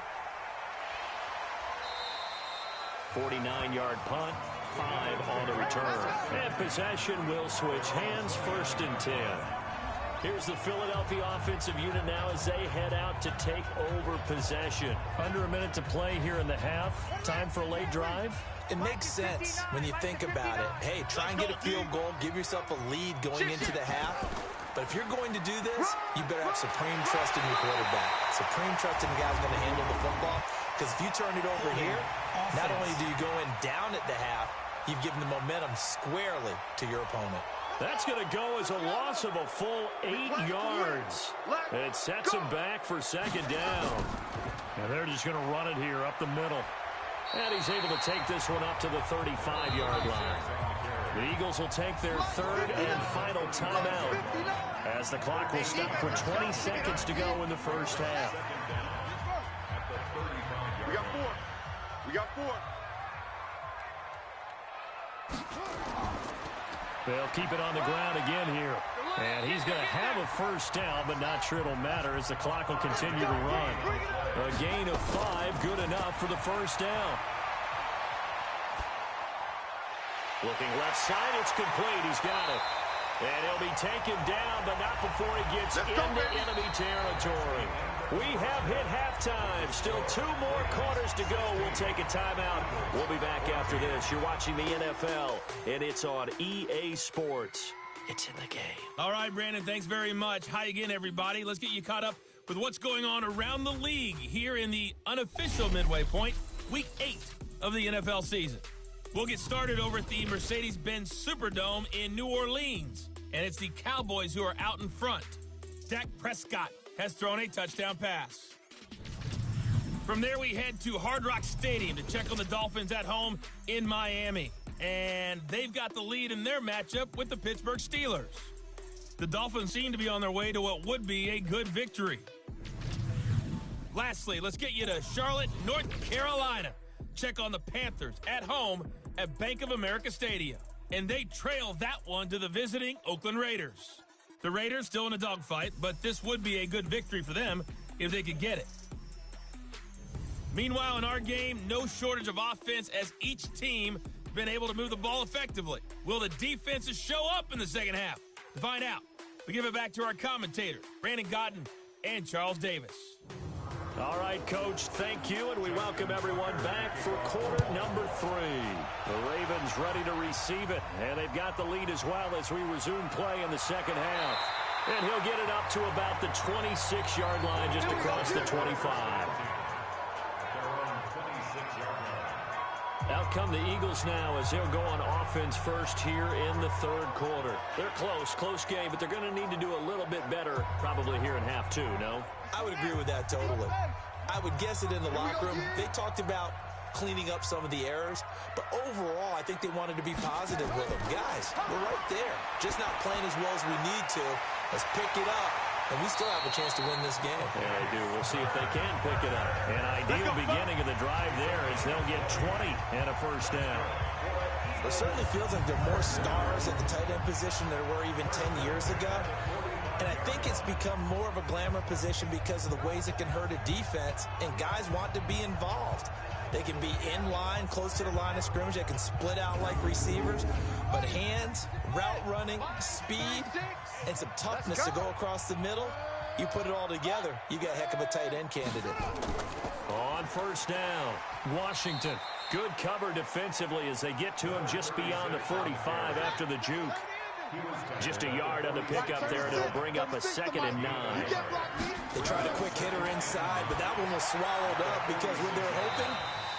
49-yard punt, 5 on the return. And possession will switch hands, 1st and 10. Here's the Philadelphia offensive unit now as they head out to take over possession. Under a minute to play here in the half. Time for a late drive. It makes sense when you think about it. Hey, try and get a field goal, give yourself a lead going into the half. But if you're going to do this, you better have supreme trust in your quarterback. Supreme trust in the guy's going to handle the football. Because if you turn it over here, not only do you go in down at the half, you've given the momentum squarely to your opponent. That's going to go as a loss of a full 8 yards. It sets him back for 2nd down. And they're just going to run it here up the middle. And he's able to take this one up to the 35-yard line. The Eagles will take their 3rd and final timeout as the clock will stop with 20 seconds to go in the first half. We got 4. They'll keep it on the ground again here. And he's going to have a first down, but not sure it'll matter as the clock will continue to run. A gain of 5, good enough for the first down. Looking left side, it's complete. He's got it. And he'll be taken down, but not before he gets into enemy territory. We have hit halftime. Still 2 more quarters to go. We'll take a timeout. We'll be back after this. You're watching the NFL, and it's on EA Sports. It's in the game. All right, Brandon, thanks very much. Hi again, everybody. Let's get you caught up with what's going on around the league here in the unofficial midway point, Week 8 of the NFL season. We'll get started over at the Mercedes-Benz Superdome in New Orleans, and it's the Cowboys who are out in front. Dak Prescott has thrown a touchdown pass. From there, we head to Hard Rock Stadium to check on the Dolphins at home in Miami. And they've got the lead in their matchup with the Pittsburgh Steelers. The Dolphins seem to be on their way to what would be a good victory. Lastly, let's get you to Charlotte, North Carolina. check on the Panthers at home at Bank of America Stadium. And they trail that one to the visiting Oakland Raiders. The Raiders still in a dogfight, but this would be a good victory for them if they could get it. Meanwhile, in our game, no shortage of offense as each team has been able to move the ball effectively. Will the defenses show up in the second half? To find out, we give it back to our commentators, Brandon Gotten and Charles Davis. All right, Coach, thank you, and we welcome everyone back for quarter number 3. The Ravens ready to receive it, and they've got the lead as well as we resume play in the second half. And he'll get it up to about the 26-yard line, just across the 25. Out come the Eagles now as they'll go on offense first here in the third quarter. They're close game, but they're going to need to do a little bit better probably here in half 2, no? I would agree with that totally. I would guess it in the locker room. They talked about cleaning up some of the errors, but overall, I think they wanted to be positive with them. Guys, we're right there. Just not playing as well as we need to. Let's pick it up, and we still have a chance to win this game. Yeah, they do. We'll see if they can pick it up. An ideal beginning of the drive there as they'll get 20 and a first down. It certainly feels like there are more stars at the tight end position than there were even 10 years ago. And I think it's become more of a glamour position because of the ways it can hurt a defense, and guys want to be involved. They can be in line, close to the line of scrimmage. They can split out like receivers. But hands, route running, speed, and some toughness to go across the middle, you put it all together, you got a heck of a tight end candidate. On first down, Washington. Good cover defensively as they get to him just beyond the 45 after the juke. Just a yard on the pickup there, and it'll bring up a 2nd and 9. They tried a quick hitter inside, but that one was swallowed up because when they're hoping,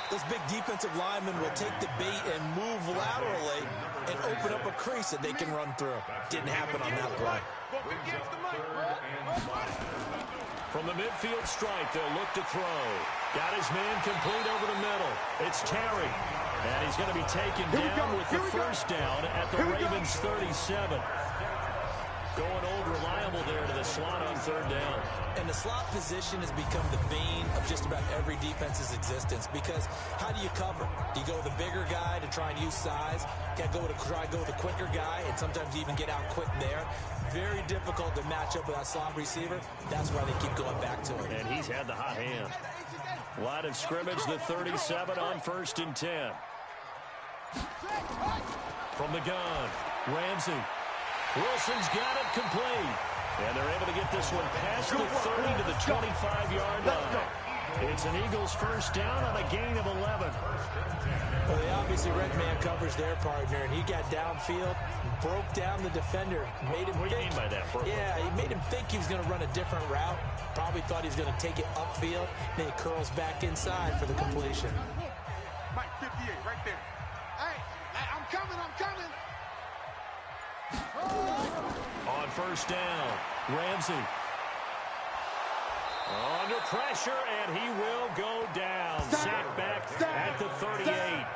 those big defensive linemen will take the bait and move laterally and open up a crease that they can run through. Didn't happen on that play. From the midfield stripe, they'll look to throw. Got his man complete over the middle. It's Terry. And he's going to be taken down with the first down at the Ravens 37. Going old reliable there to the slot on third down. And the slot position has become the bane of just about every defense's existence because how do you cover? Do you go with the bigger guy to try and use size? Got to try to go with the quicker guy, and sometimes you even get out quick there. Very difficult to match up with that slot receiver. That's why they keep going back to it. And he's had the hot hand. Line of scrimmage, the 37 on 1st and 10. From the gun, Ramsey. Wilson's got it complete. And they're able to get this one past the 30 to the 25-yard line. It's an Eagles first down on a gain of 11. Well, they obviously read man coverage their partner, and he got downfield, broke down the defender, made him What do you mean by that? Yeah, he made him think he was going to run a different route. Probably thought he was going to take it upfield. Then he curls back inside for the completion. Mike, 58, right there. Hey, I'm coming. On first down, Ramsey. Under pressure, and he will go down. Sacked back at the 38.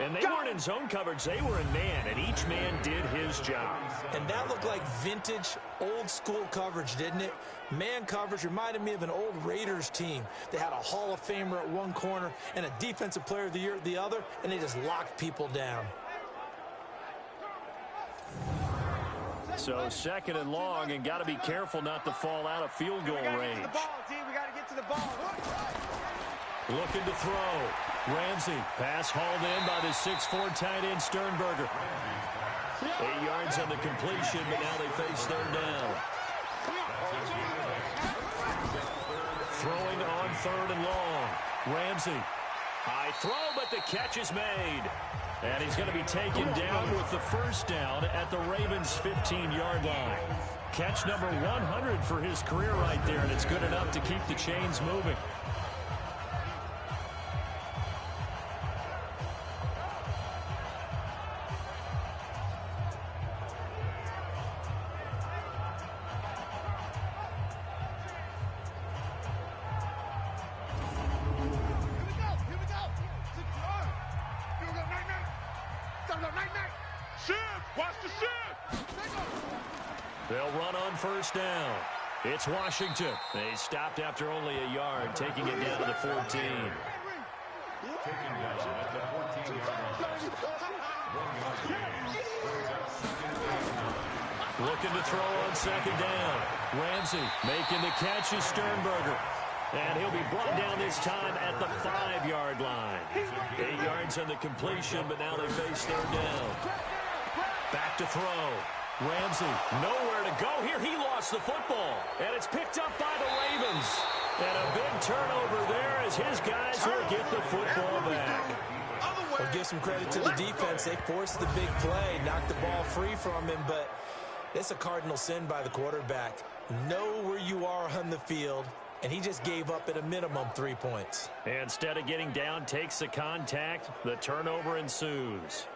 And they weren't in zone coverage. They were in man, and each man did his job. And that looked like vintage, old-school coverage, didn't it? Man coverage reminded me of an old Raiders team. They had a Hall of Famer at one corner and a Defensive Player of the Year at the other, and they just locked people down. So 2nd and long, and got to be careful not to fall out of field goal range. We got to get to the ball. Looking to throw. Ramsey. Pass hauled in by the 6'4" tight end Sternberger. 8 yards on the completion, but now they face third down. Throwing on 3rd and long. Ramsey. High throw, but the catch is made. And he's going to be taken down with the first down at the Ravens' 15-yard line. Catch number 100 for his career right there, and it's good enough to keep the chains moving. They'll run on first down. It's Washington. They stopped after only a yard, taking it down to the 14. Taken down at the 14-yard line. 1 yard gain. Brings up second and 9. Looking to throw on second down. Ramsey making the catch is Sternberger. And he'll be brought down this time at the 5-yard line. 8 yards on the completion, but now they face third down. Back to throw. Ramsey, nowhere to go here. He lost the football. And it's picked up by the Ravens. And a big turnover there as his guys will get the football back. I'll give some credit to the defense. They forced the big play, knocked the ball free from him, but it's a cardinal sin by the quarterback. Know where you are on the field, and he just gave up at a minimum 3 points. Instead of getting down, takes the contact. The turnover ensues.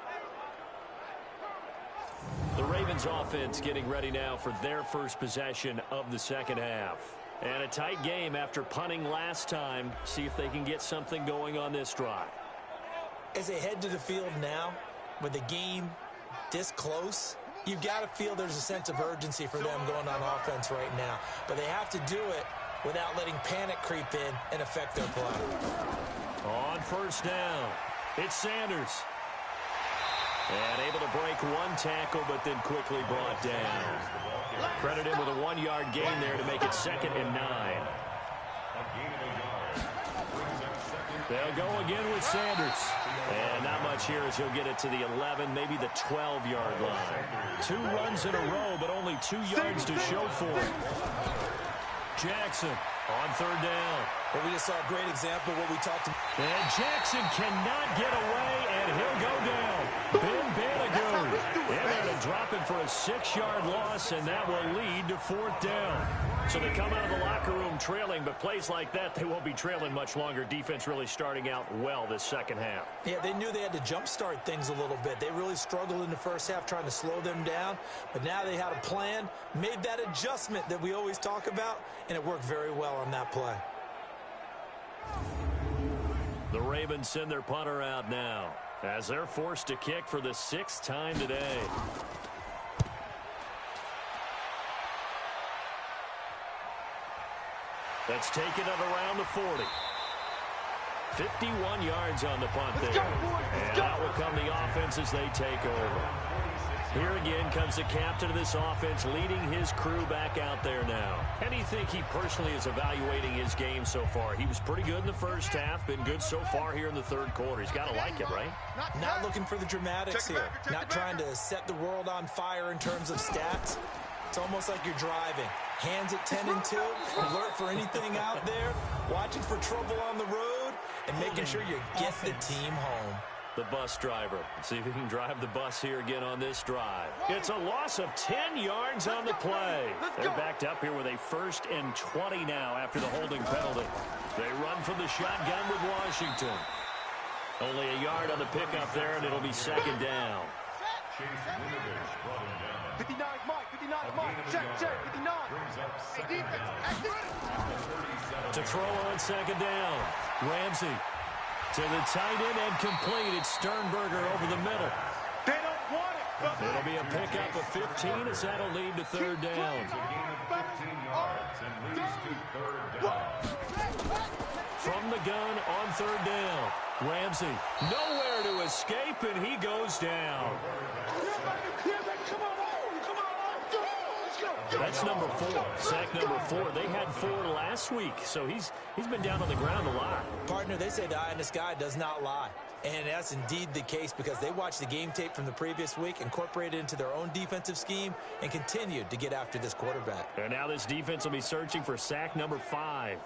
The Ravens offense getting ready now for their first possession of the second half. And a tight game after punting last time. See if they can get something going on this drive. As they head to the field now, with the game this close, you've got to feel there's a sense of urgency for them going on offense right now. But they have to do it without letting panic creep in and affect their play. On first down, it's Sanders. And able to break one tackle, but then quickly brought down. Credit him with a 1-yard gain there to make it 2nd and 9. They'll go again with Sanders. And not much here as he'll get it to the 11, maybe the 12-yard line. 2 runs in a row, but only 2 yards to show for it. Jackson on third down. Well, we just saw a great example of what we talked about. And Jackson cannot get away, and he'll go down. Ben Banagoo in there to drop it for a 6-yard loss, and that will lead to 4th down. So they come out of the locker room trailing, but plays like that, they won't be trailing much longer. Defense really starting out well this second half. Yeah, they knew they had to jumpstart things a little bit. They really struggled in the first half trying to slow them down, but now they had a plan, made that adjustment that we always talk about, and it worked very well on that play. The Ravens send their punter out now as they're forced to kick for the 6th time today. That's taken at around the 40. 51 yards on the punt there. And out will come the offense as they take over. Here again comes the captain of this offense leading his crew back out there now. How do you think he personally is evaluating his game so far? He was pretty good in the first half, been good so far here in the third quarter. He's got to like it, right? Not looking for the dramatics here. Not trying to set the world on fire in terms of stats. It's almost like you're driving. Hands at 10 and 2, alert for anything out there, watching for trouble on the road, and making sure you get the team home. The bus driver. See if he can drive the bus here again on this drive. It's a loss of 10 yards on the play. They're backed up here with a 1st and 20 now after the holding penalty. They run from the shotgun with Washington. Only a yard on the pickup there, and it'll be 2nd down. 59 Mike, 59 Mike, check, 59. Hey, defense, to throw on 2nd down. Ramsey to the tight end and complete. It's Sternberger over the middle. They don't want it. It'll be a pickup of 15 as that'll lead to 3rd down. 15 yards and leads to 3rd down. From the gun on 3rd down. Ramsey nowhere to escape, and he goes down. That's number 4, sack number 4. They had 4 last week, so he's been down on the ground a lot. Partner, they say the eye in the sky does not lie. And that's indeed the case because they watched the game tape from the previous week, incorporated it into their own defensive scheme, and continued to get after this quarterback. And now this defense will be searching for sack number 5.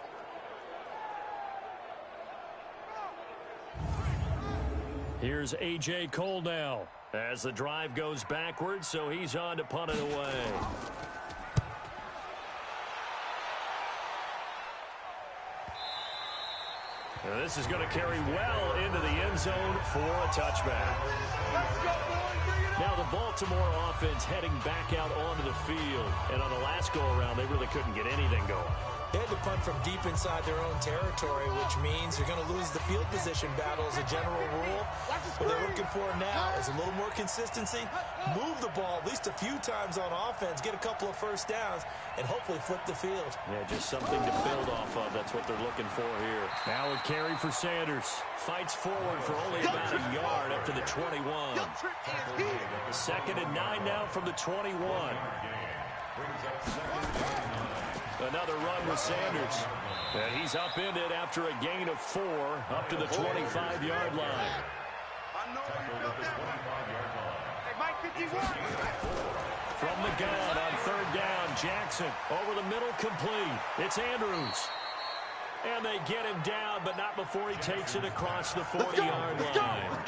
Here's A.J. Cole now as the drive goes backwards, so he's on to punt it away. And this is going to carry well into the end zone for a touchback. Let's go, boys. Bring it Now the Baltimore offense heading back out onto the field. And on the last go-around, they really couldn't get anything going. They had to punt from deep inside their own territory, which means you're going to lose the field position battle as a general rule. What they're looking for now is a little more consistency, move the ball at least a few times on offense, get a couple of first downs, and hopefully flip the field. Yeah, just something to build off of. That's what they're looking for here. Now a carry for Sanders. Fights forward for only about a yard up to the 21. 2nd and 9 now from the 21. Another run with Sanders. And he's upended after a gain of 4 up to the 25-yard line. From the gun on 3rd down, Jackson over the middle, complete. It's Andrews. And they get him down, but not before he takes it across the 40-yard line.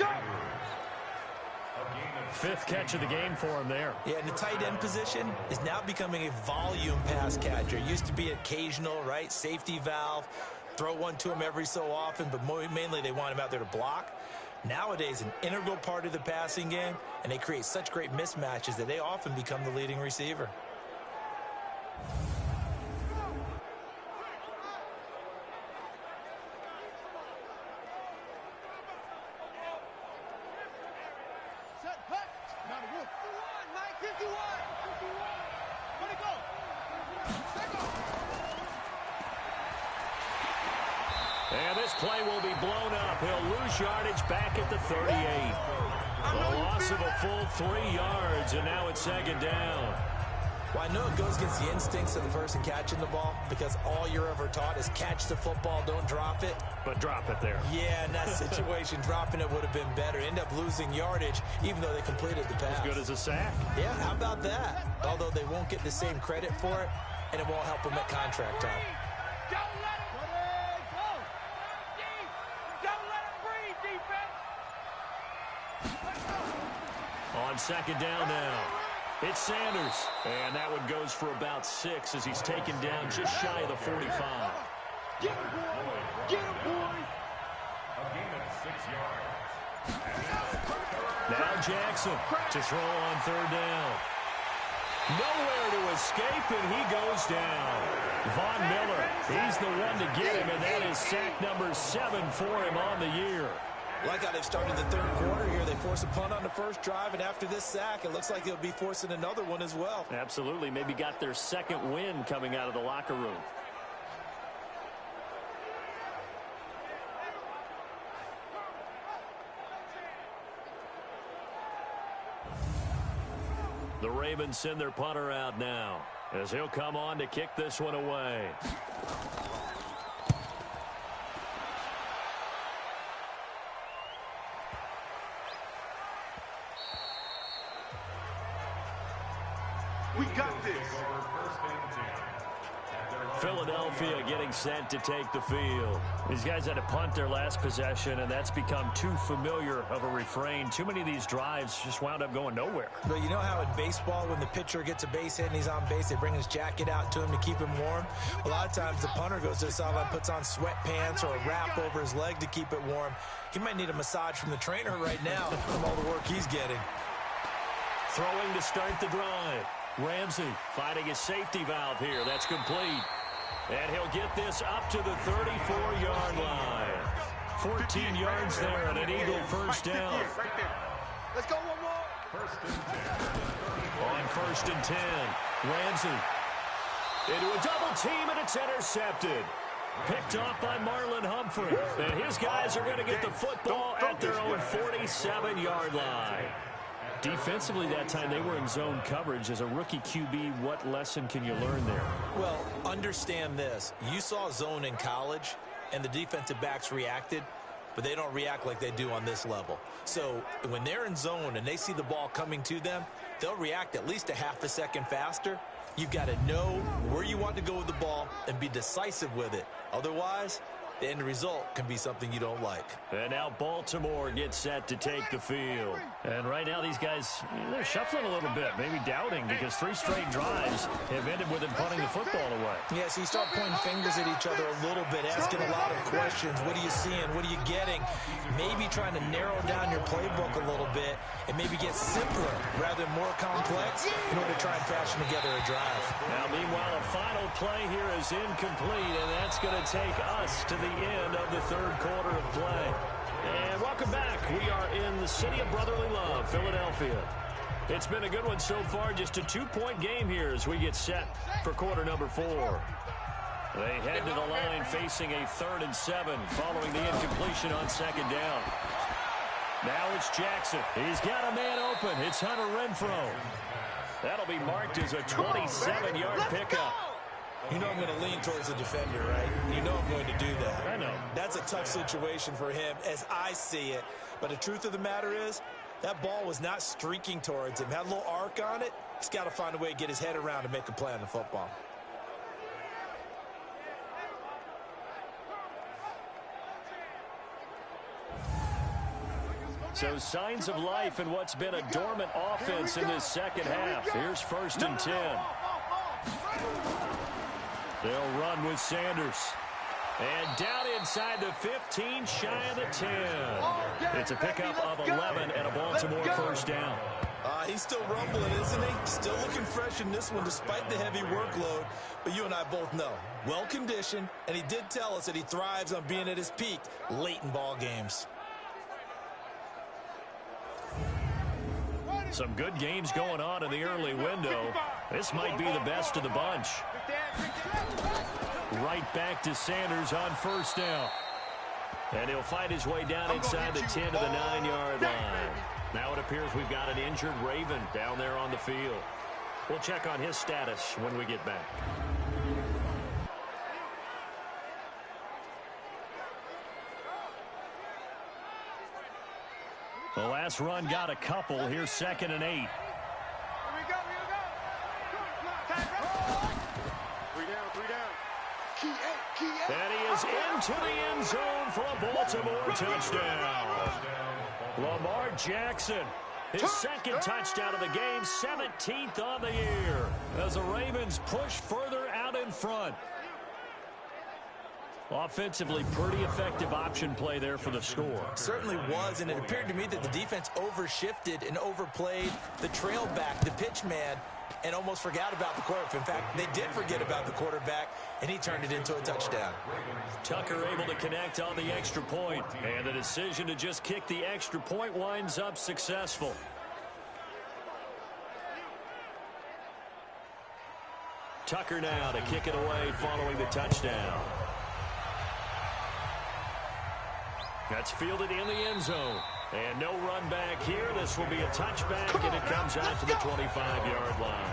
5th catch of the game for him there. Yeah, and the tight end position is now becoming a volume pass catcher. It used to be occasional, right? Safety valve. Throw one to him every so often, but mainly they want him out there to block. Nowadays, an integral part of the passing game, and they create such great mismatches that they often become the leading receiver. And this play will be blown up. He'll lose yardage back at the 38. A loss of a full 3 yards, and now it's 2nd down. Well, I know it goes against the instincts of the person catching the ball because all you're ever taught is catch the football, don't drop it. But drop it there. Yeah, in that situation, dropping it would have been better. End up losing yardage, even though they completed the pass. As good as a sack. Yeah, how about that? Although they won't get the same credit for it, and it won't help them at contract time. On 2nd down now, it's Sanders. And that one goes for about 6 as he's taken down just shy of the 45. Get him, boy! Get him, boy! A gain of 6 yards. Now Jackson to throw on 3rd down. Nowhere to escape, and he goes down. Von Miller, he's the one to get him, and that is sack number 7 for him on the year. Like how they've started the 3rd quarter here. They force a punt on the first drive, and after this sack, it looks like they'll be forcing another one as well. Absolutely. Maybe got their 2nd win coming out of the locker room. The Ravens send their punter out now as he'll come on to kick this one away. We got this. Philadelphia getting set to take the field. These guys had to punt their last possession, and that's become too familiar of a refrain. Too many of these drives just wound up going nowhere. But you know how in baseball, when the pitcher gets a base hit and he's on base, they bring his jacket out to him to keep him warm? A lot of times the punter goes to the sideline, puts on sweatpants or a wrap over his leg to keep it warm. He might need a massage from the trainer right now from all the work he's getting. Throwing to start the drive. Ramsey finding his safety valve here. That's complete. And he'll get this up to the 34-yard line. 14 yards there and an Eagle first down. Let's go one more. On 1st and 10, Ramsey into a double team, and it's intercepted. Picked off by Marlon Humphrey. And his guys are going to get the football at their own 47-yard line. Defensively that time, they were in zone coverage. As a rookie QB, what lesson can you learn there? Well, understand this. You saw zone in college, and the defensive backs reacted, but they don't react like they do on this level. So when they're in zone and they see the ball coming to them, they'll react at least a half a second faster. You've got to know where you want to go with the ball and be decisive with it. Otherwise, the end result can be something you don't like. And now Baltimore gets set to take the field. And right now these guys, they're shuffling a little bit, maybe doubting, because 3 straight drives have ended with them punting the football away. Yeah, so you start pointing fingers at each other a little bit, asking a lot of questions. What are you seeing? What are you getting? Maybe trying to narrow down your playbook a little bit and maybe get simpler rather than more complex in order to try and fashion together a drive. Now, meanwhile, a final play here is incomplete, and that's going to take us to the end of the third quarter of play. And welcome back. We are in the city of brotherly love, Philadelphia. It's been a good one so far, just a 2-point game here as we get set for quarter number 4. They head to the line facing a 3rd and 7 following the incompletion on 2nd down. Now it's Jackson. He's got a man open. It's Hunter Renfrow. That'll be marked as a 27-yard pickup. You know I'm going to lean towards the defender, right? You know I'm going to do that. I know. That's a tough situation for him as I see it. But the truth of the matter is, that ball was not streaking towards him. Had a little arc on it. He's got to find a way to get his head around and make a play on the football. So signs of life in what's been a dormant offense in this second half. Here's 1st and 10. They'll run with Sanders. And down inside the 15, shy of the 10. It's a pickup of 11 and a Baltimore 1st down. He's still rumbling, isn't he? Still looking fresh in this one despite the heavy workload. But you and I both know, well-conditioned, and he did tell us that he thrives on being at his peak late in ball games. Some good games going on in the early window. This might be the best of the bunch. Right back to Sanders on 1st down. And he'll fight his way down inside the 10 to the 9-yard line. Now it appears we've got an injured Raven down there on the field. We'll check on his status when we get back. The last run got a couple. Here's 2nd and 8. Here we go. 3 down. And he is into the end zone for a Baltimore touchdown. Lamar Jackson, his 2nd touchdown of the game, 17th on the year, as the Ravens push further out in front. Offensively, pretty effective option play there for the score. Certainly was, and it appeared to me that the defense overshifted and overplayed the trail back, the pitch man, and almost forgot about the quarterback. In fact, they did forget about the quarterback, and he turned it into a touchdown. Tucker able to connect on the extra point, and the decision to just kick the extra point winds up successful. Tucker now to kick it away following the touchdown. That's fielded in the end zone. And no run back here. This will be a touchback, and it comes out to the 25-yard line.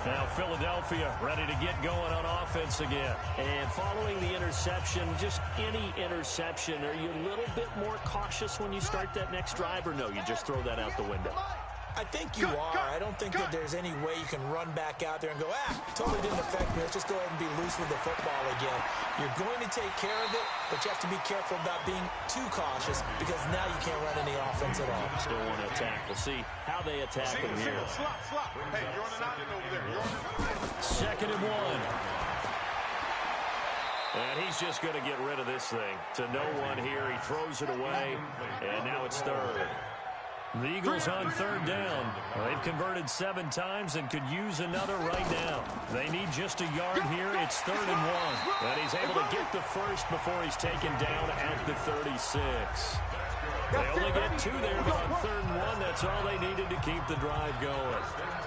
Now Philadelphia ready to get going on offense again. And following the interception, just any interception, are you a little bit more cautious when you start that next drive, or no, you just throw that out the window? I think you are. I don't think that there's any way you can run back out there and go, totally didn't affect me. Let's just go ahead and be loose with the football again. You're going to take care of it, but you have to be careful about being too cautious because now you can't run any offense at all. Still want to attack. We'll see how they attack him here. Slot. Hey, you're on an island over there. 2nd and 1. And he's just going to get rid of this thing. To no one here. He throws it away, and now it's 3rd. The Eagles on 3rd down. They've converted 7 times and could use another right now. They need just a yard here. It's 3rd and 1. And he's able to get the first before he's taken down at the 36. They only get 2 there, but on 3rd and 1, that's all they needed to keep the drive going.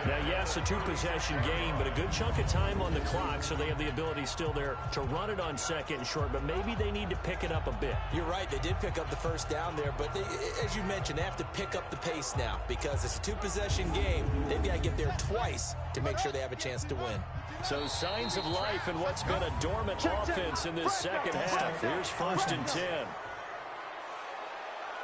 Now, yes, a 2-possession game, but a good chunk of time on the clock, so they have the ability still there to run it on 2nd and short, but maybe they need to pick it up a bit. You're right. They did pick up the 1st down there, but as you mentioned, they have to pick up the pace now because it's a 2-possession game. They've got to get there twice to make sure they have a chance to win. So signs of life in what's been a dormant offense in this second half. Here's 1st and 10.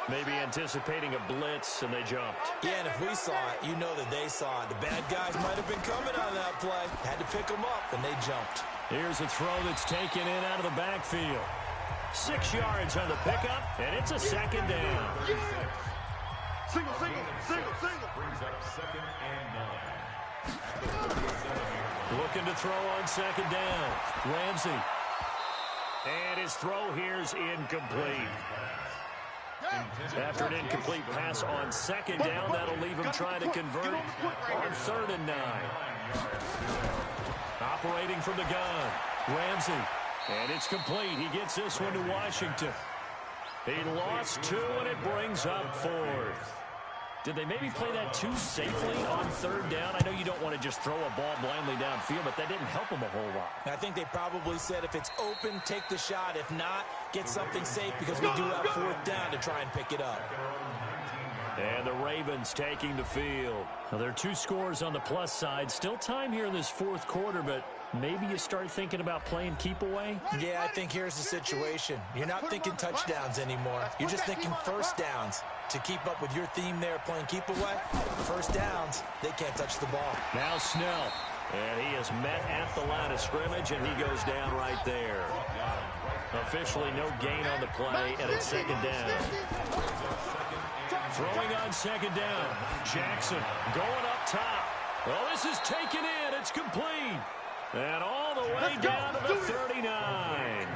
Maybe anticipating a blitz, and they jumped. Yeah, and if we saw it, you know that they saw it. The bad guys might have been coming on that play. Had to pick them up, and they jumped. Here's a throw that's taken in out of the backfield. 6 yards on the pickup, and it's a second down. Single. Brings up 2nd and 9. Looking to throw on 2nd down. Ramsey. And his throw here's incomplete. After an incomplete pass on 2nd down, that'll leave him trying to convert on 3rd and 9. Operating from the gun, Ramsey. And it's complete. He gets this one to Washington. He lost 2, and it brings up 4th. Did they maybe play that too safely on 3rd down? I know you don't want to just throw a ball blindly downfield, but that didn't help him a whole lot. I think they probably said if it's open, take the shot. If not, get something safe because we do have 4th down to try and pick it up. And the Ravens taking the field. Now, there are 2 scores on the plus side. Still time here in this 4th quarter, but maybe you start thinking about playing keep away? Yeah, I think here's the situation. You're not thinking touchdowns anymore. You're just thinking 1st downs. To keep up with your theme there, playing keep away, 1st downs, they can't touch the ball. Now Snell. And he is met at the line of scrimmage, and he goes down right there. Officially no gain on the play, and it's 2nd down. Throwing on 2nd down. Jackson going up top. Well, this is taken in. It's complete. And all the way down to the 39.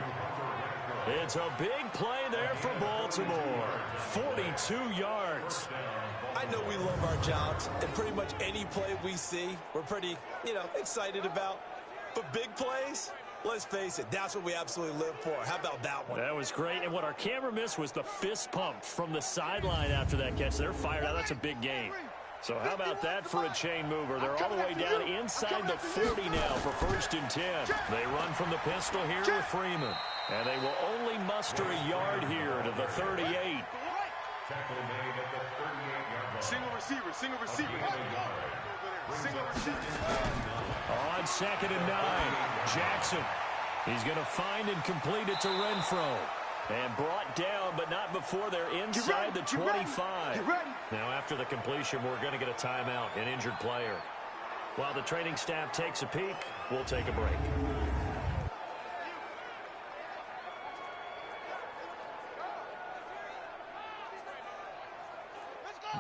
It's a big play there for Baltimore. 42 yards. I know we love our jobs, and pretty much any play we see, we're pretty, excited about. But big plays, let's face it, that's what we absolutely live for. How about that one? That was great. And what our camera missed was the fist pump from the sideline after that catch. They're fired out. That's a big game. So how about that for a chain mover? They're all the way down inside the 40 now for 1st and 10. They run from the pistol here with Freeman. And they will only muster a yard here to the 38. Tackle made at the 38-yard line. Single receiver. Single receiver. On 2nd and 9, Jackson. He's going to find and complete it to Renfro. And brought down, but not before they're inside the 25. Now, after the completion, we're going to get a timeout, an injured player. While the training staff takes a peek, we'll take a break.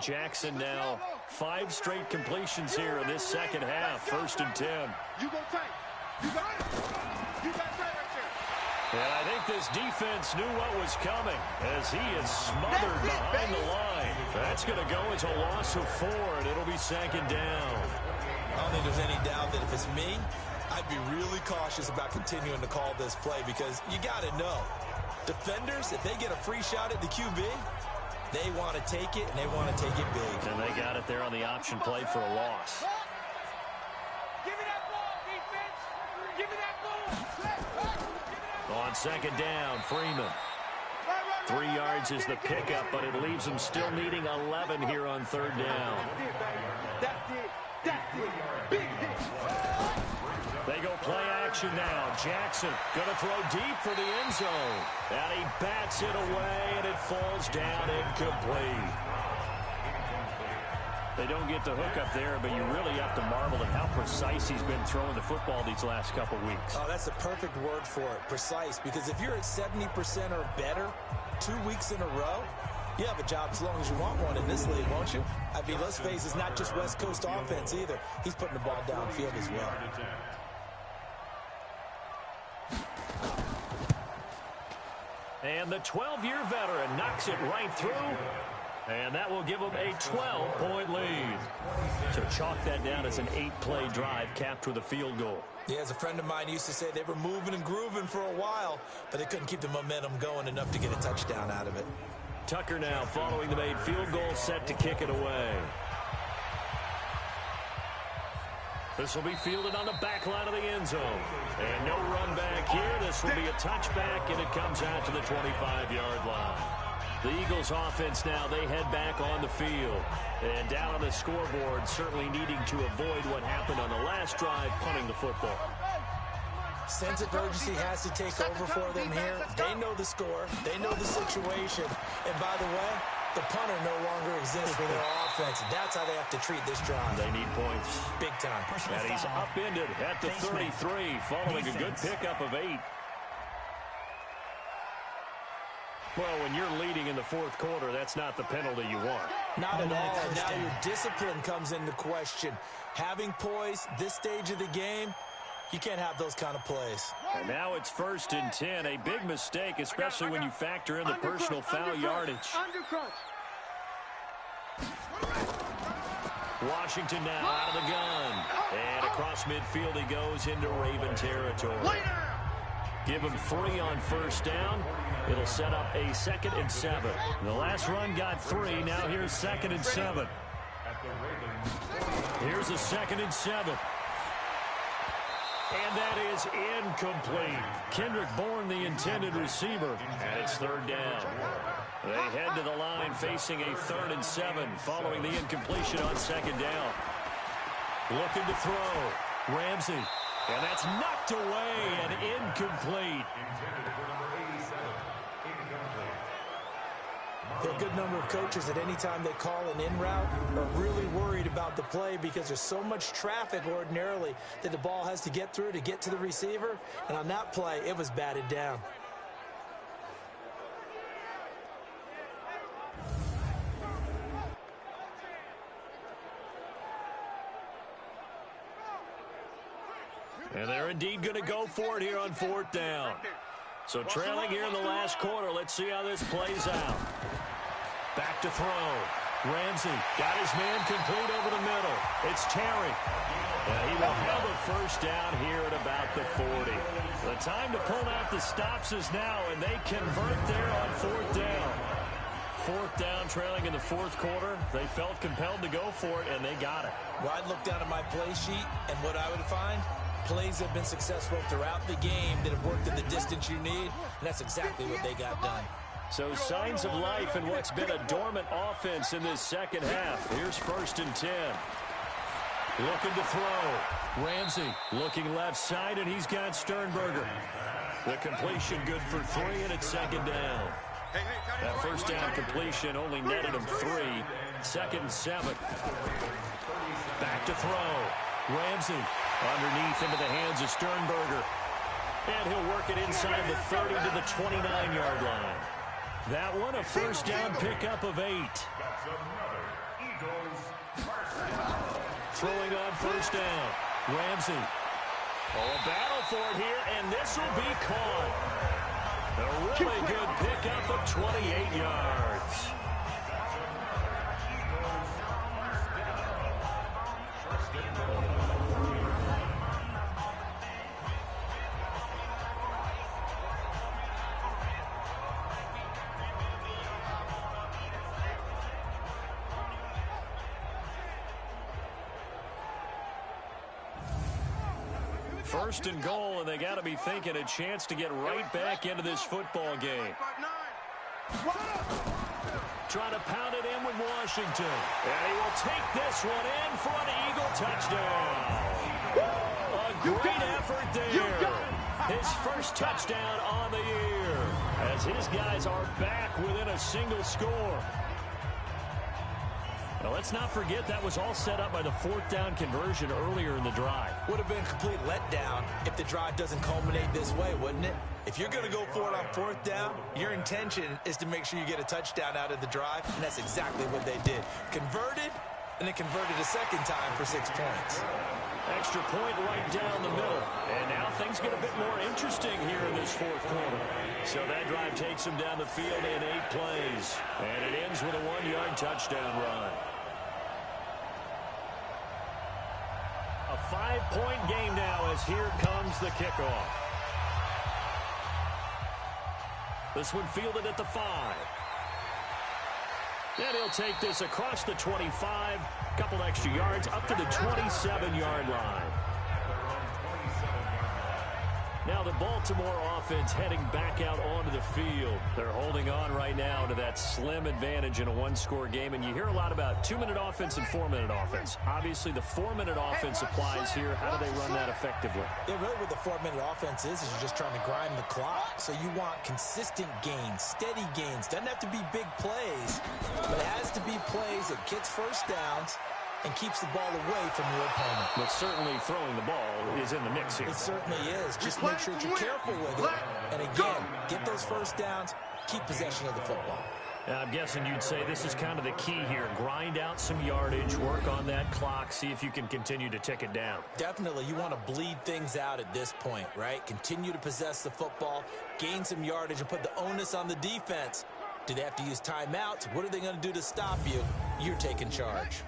Jackson now 5 straight completions here in this 2nd half. 1st and 10. You go tight. You got it. You got tight right there. And I think this defense knew what was coming as he is smothered behind the line. That's going to go as a loss of 4, and it'll be 2nd down. I don't think there's any doubt that if it's me, I'd be really cautious about continuing to call this play because you got to know, defenders, if they get a free shot at the QB, they want to take it, and they want to take it big. And they got it there on the option play for a loss. Give me that ball, defense. Give me that ball. On 2nd down, Freeman. 3 yards is the pickup, but it leaves them still needing 11 here on 3rd down. That's it. Big hit. They go play action now. Jackson going to throw deep for the end zone. And he bats it away, and it falls down incomplete. They don't get the hook up there, but you really have to marvel at how precise he's been throwing the football these last couple weeks. Oh, that's a perfect word for it, precise, because if you're at 70% or better 2 weeks in a row, you have a job as long as you want one in this league, won't you? I mean, let's face it, it's not just West Coast offense either. He's putting the ball downfield as well. And the 12-year veteran knocks it right through. And that will give them a 12-point lead. So chalk that down as an 8-play drive capped with a field goal. Yeah, as a friend of mine used to say, they were moving and grooving for a while, but they couldn't keep the momentum going enough to get a touchdown out of it. Tucker now following the made field goal, set to kick it away. This will be fielded on the back line of the end zone. And no run back here. This will be a touchback, and it comes out to the 25-yard line. The Eagles offense now, they head back on the field. And down on the scoreboard, certainly needing to avoid what happened on the last drive, punting the football. Sense of urgency has to take over for them here. They know the score. They know the situation. And by the way, the punter no longer exists for their offense. That's how they have to treat this drive. They need points. Big time. And he's upended at the 33, following a good pickup of 8. Well, when you're leading in the fourth quarter, that's not the penalty you want. Not at all. And now your discipline comes into question. Having poise this stage of the game, you can't have those kind of plays. And now it's 1st and 10. A big mistake, especially when you factor in the personal foul yardage. Washington now out of the gun. And across midfield he goes into Raven territory. Give him 3 on 1st down. It'll set up a 2nd and 7. The last run got 3. Now here's 2nd and 7. Here's a 2nd and 7. And that is incomplete. Kendrick Bourne, the intended receiver. And it's 3rd down. They head to the line facing a 3rd and 7 following the incompletion on 2nd down. Looking to throw. Ramsey. And that's knocked away and incomplete. There are a good number of coaches that any time they call an in route are really worried about the play because there's so much traffic ordinarily that the ball has to get through to get to the receiver. And on that play, it was batted down. And they're indeed going to go for it here on 4th down. So trailing here in the last quarter. Let's see how this plays out. Back to throw. Ramsey got his man complete over the middle. It's Terry. And he will have a 1st down here at about the 40. The time to pull out the stops is now, and they convert there on 4th down. 4th down, trailing in the 4th quarter. They felt compelled to go for it, and they got it. Well, I'd look down at my play sheet, and what I would find, plays have been successful throughout the game that have worked at the distance you need, and that's exactly what they got done. So signs of life in what's been a dormant offense in this second half. Here's 1st and 10. Looking to throw. Ramsey looking left side, and he's got Sternberger. The completion good for 3, and it's 2nd down. That 1st down completion only netted him 3. 2nd and 7. Back to throw. Ramsey underneath into the hands of Sternberger. And he'll work it inside the 30 to the 29-yard line. That one a 1st down pickup of 8. Throwing on 1st down. Ramsey. Oh, a battle for it here, and this will be caught. A really good pickup of 28 yards. First and goal, and they got to be thinking a chance to get right back into this football game. Trying to pound it in with Washington. And he will take this one in for an Eagle touchdown. A great effort there. His first touchdown on the year as his guys are back within a single score. Now, let's not forget that was all set up by the 4th down conversion earlier in the drive. Would have been a complete letdown if the drive doesn't culminate this way, wouldn't it? If you're going to go for it on 4th down, your intention is to make sure you get a touchdown out of the drive, and that's exactly what they did. Converted, and then converted a 2nd time for 6 points. Extra point right down the middle. And now things get a bit more interesting here in this 4th quarter. So that drive takes him down the field in 8 plays. And it ends with a 1-yard touchdown run. A 5-point game now as here comes the kickoff. This one fielded at the 5. And he'll take this across the 25, couple extra yards, up to the 27-yard line. Now the Baltimore offense heading back out onto the field. They're holding on right now to that slim advantage in a 1-score game. And you hear a lot about 2-minute offense and 4-minute offense. Obviously, the 4-minute offense applies here. How do they run that effectively? Yeah, really what the 4-minute offense is you're just trying to grind the clock. So you want consistent gains, steady gains. Doesn't have to be big plays, but it has to be plays that gets 1st downs and keeps the ball away from your opponent. But certainly throwing the ball is in the mix here. It certainly is. Just make sure that you're careful with it. And again, get those 1st downs keep possession of the football. I'm guessing you'd say this is kind of the key here. Grind out some yardage, work on that clock, see if you can continue to tick it down. Definitely. You want to bleed things out at this point, right? Continue to possess the football, gain some yardage, and put the onus on the defense. Do they have to use timeouts? What are they going to do to stop you? You're taking charge.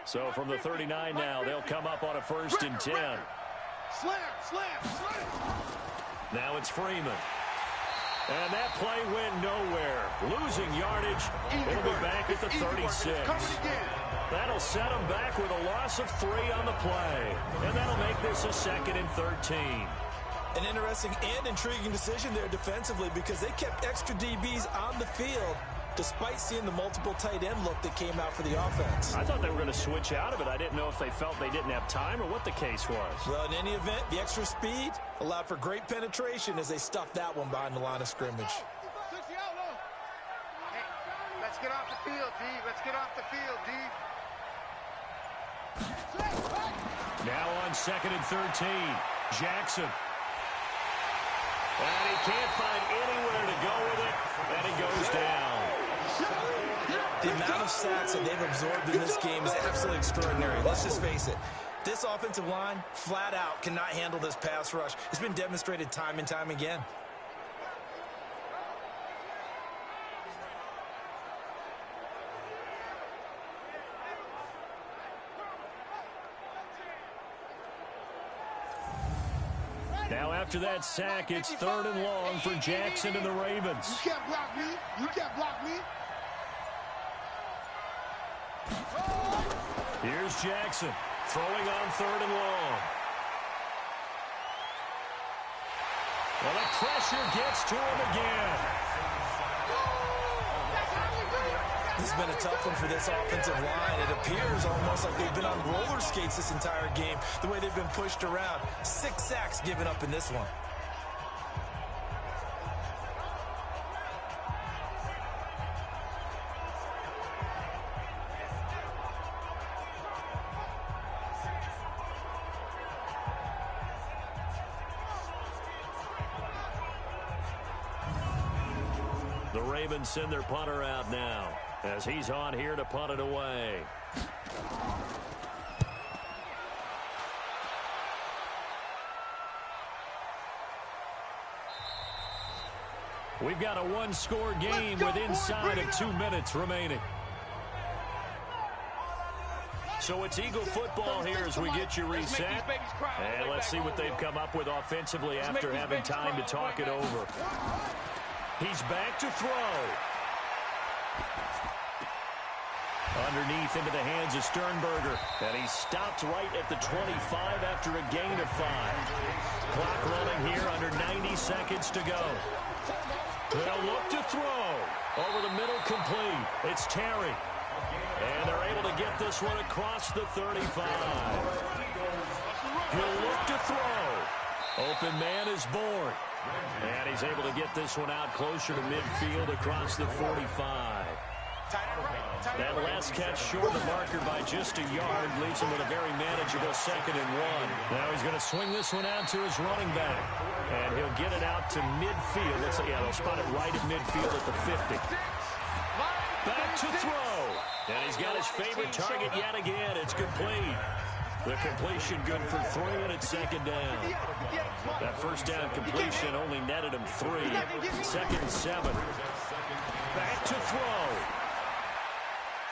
So from the 39 now, they'll come up on a 1st and 10. Slam. Now it's Freeman. And that play went nowhere. Losing yardage. It'll be back at the 36. That'll set them back with a loss of 3 on the play. And that'll make this a 2nd and 13. An interesting and intriguing decision there defensively because they kept extra DBs on the field despite seeing the multiple tight end look that came out for the offense. I thought they were going to switch out of it. I didn't know if they felt they didn't have time or what the case was. Well, in any event, the extra speed allowed for great penetration as they stuffed that one behind the line of scrimmage. Hey, let's get off the field, D. Let's get off the field, D. Now on 2nd and 13, Jackson. And he can't find anywhere to go with it, and it goes down. The amount of sacks that they've absorbed in this game is absolutely extraordinary. Let's just face it. This offensive line, flat out, cannot handle this pass rush. It's been demonstrated time and time again. Now after that sack, it's 3rd and long for Jackson and the Ravens. You can't block me. You can't block me. Here's Jackson throwing on 3rd and long. Well, the pressure gets to him again. This has been a tough one for this offensive line. It appears almost like they've been on roller skates this entire game, the way they've been pushed around. 6 sacks given up in this one. The Ravens send their punter out now as he's on here to punt it away. We've got a 1-score game with inside of 2 minutes remaining. So it's Eagle football here as we get you reset. And let's see what they've come up with offensively after having time to talk it over. He's back to throw. Underneath into the hands of Sternberger. And he's stopped right at the 25 after a gain of 5. Clock running here under 90 seconds to go. They'll look to throw. Over the middle, complete. It's Terry. And they're able to get this one across the 35. He'll look to throw. Open man is born. And he's able to get this one out closer to midfield across the 45. That last catch short of the marker by just a yard leaves him with a very manageable 2nd and 1. Now he's going to swing this one out to his running back. And he'll get it out to midfield. Looks like, they'll spot it right at midfield at the 50. Back to throw. And he's got his favorite target yet again. It's complete. The completion good for 3, and it's 2nd down. That first down completion only netted him 3. 2nd and 7. Back to throw.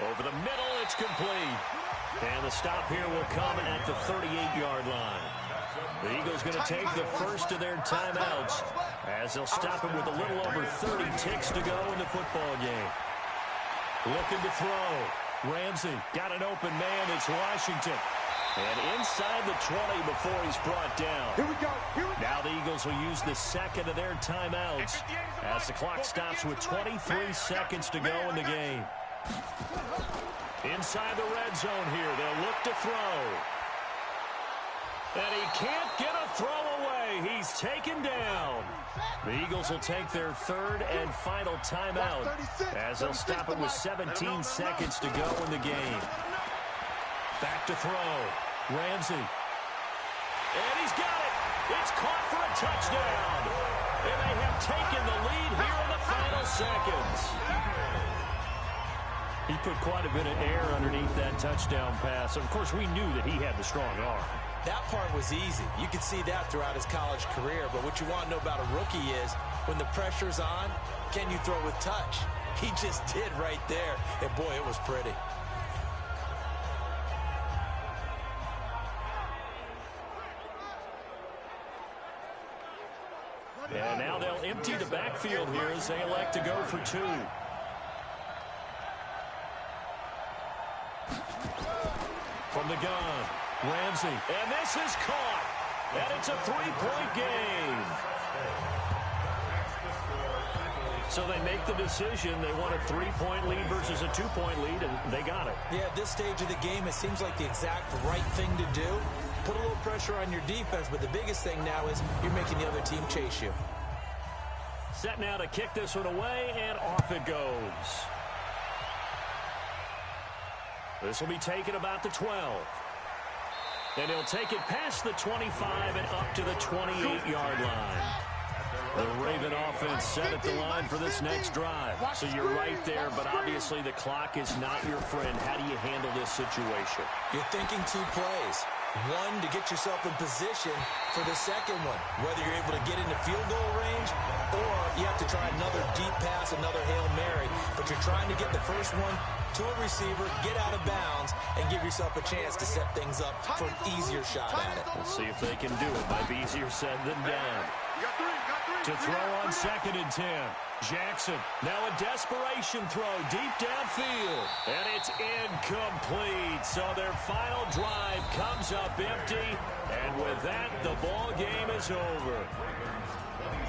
Over the middle, it's complete. And the stop here will come at the 38-yard line. The Eagles going to take the first of their timeouts as they'll stop him with a little over 30 ticks to go in the football game. Looking to throw. Ramsey got an open man. It's Washington. And inside the 20 before he's brought down. Here we go. Now the Eagles will use the second of their timeouts as the clock stops with 23 seconds to go in the game. Inside the red zone here. They'll look to throw. And he can't get a throw away. He's taken down. The Eagles will take their 3rd and final timeout as they'll stop it with 17 seconds to go in the game. Back to throw. Ramsey. And he's got it. It's caught for a touchdown. And they have taken the lead here in the final seconds. He put quite a bit of air underneath that touchdown pass. Of course, we knew that he had the strong arm. That part was easy. You could see that throughout his college career. But what you want to know about a rookie is when the pressure's on, can you throw with touch? He just did right there. And, boy, it was pretty. And now they'll empty the backfield here as they elect to go for two. From the gun, Ramsey. And this is caught. And it's a three-point game. So they make the decision. They want a three-point lead versus a two-point lead, and they got it. Yeah, at this stage of the game, it seems like the exact right thing to do. Put a little pressure on your defense, but the biggest thing now is you're making the other team chase you. Set now to kick this one away, and off it goes. This will be taken about the 12. And he'll take it past the 25 and up to the 28-yard line. The Raven offense set at the line for this next drive. So you're right there, but obviously the clock is not your friend. How do you handle this situation? You're thinking two plays. One, to get yourself in position for the second one, whether you're able to get into field goal range or you have to try another deep pass, another Hail Mary. But you're trying to get the first one to a receiver, get out of bounds, and give yourself a chance to set things up for an easier shot at it. We'll see if they can do it. Might be easier said than done. To throw on 2nd and 10. Jackson, now a desperation throw deep downfield. And it's incomplete. So their final drive comes up empty. And with that, the ball game is over.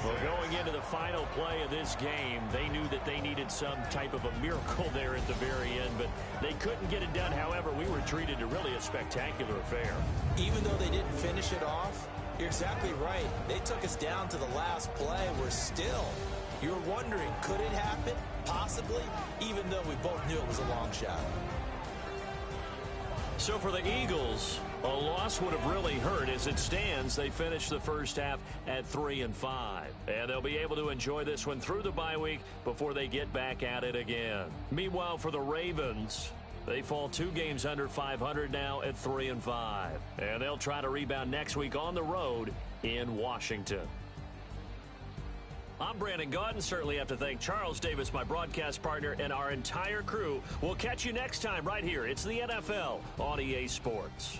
Well, going into the final play of this game, they knew that they needed some type of a miracle there at the very end, but they couldn't get it done. However, we were treated to really a spectacular affair. Even though they didn't finish it off, you're exactly right. They took us down to the last play. We're still, you're wondering, could it happen? Possibly, even though we both knew it was a long shot. So for the Eagles, a loss would have really hurt. As it stands, they finished the first half at 3-5. And they'll be able to enjoy this one through the bye week before they get back at it again. Meanwhile, for the Ravens, they fall 2 games under 500 now at 3-5. And they'll try to rebound next week on the road in Washington. I'm Brandon Gaudin. Certainly have to thank Charles Davis, my broadcast partner, and our entire crew. We'll catch you next time right here. It's the NFL on EA Sports.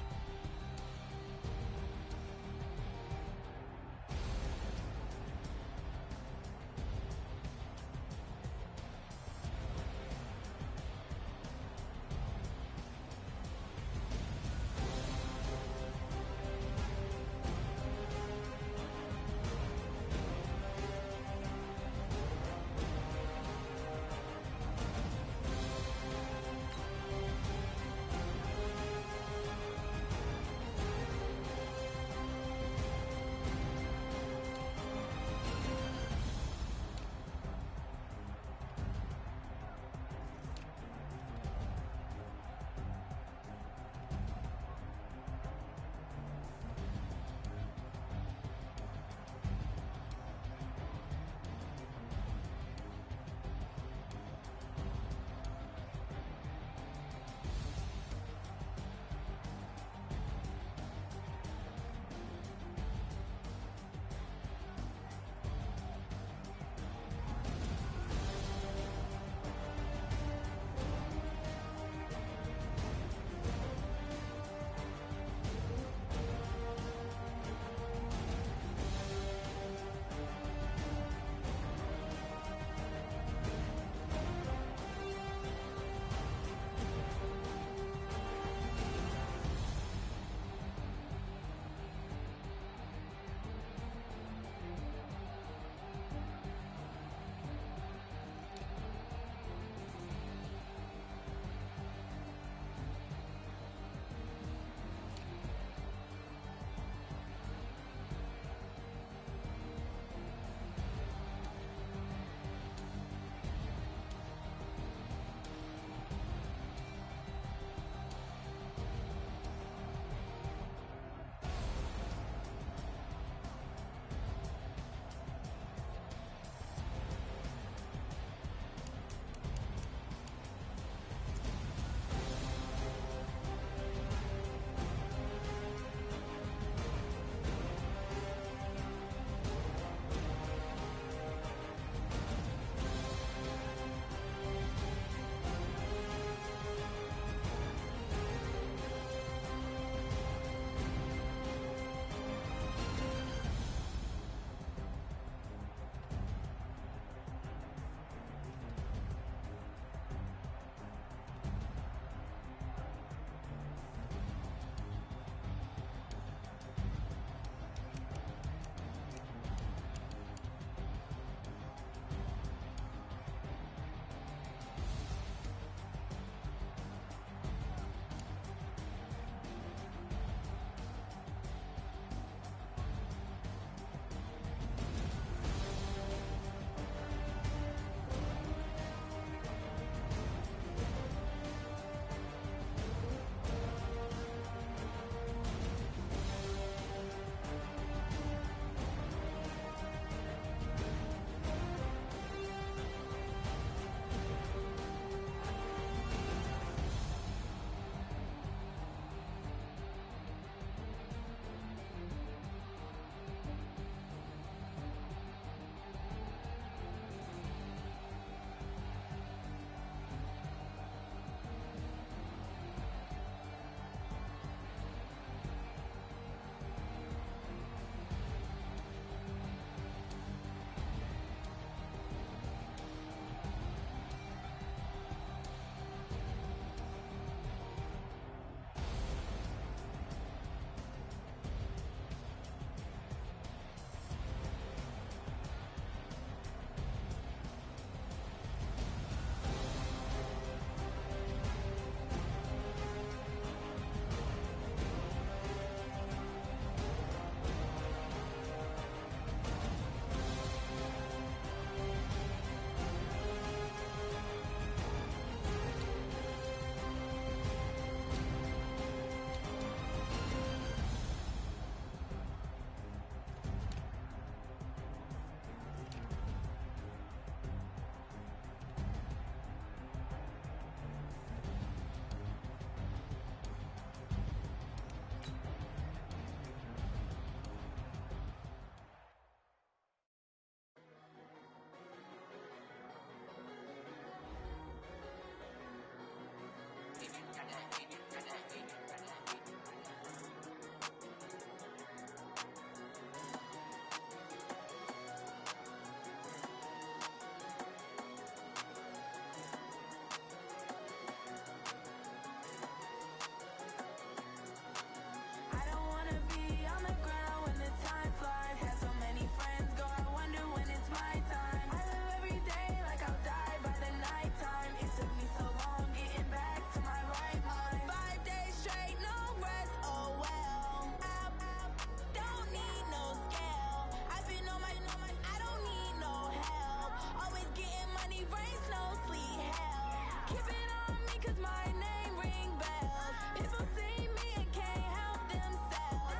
Keep it on me 'cause my name ring bells. People see me and can't help themselves.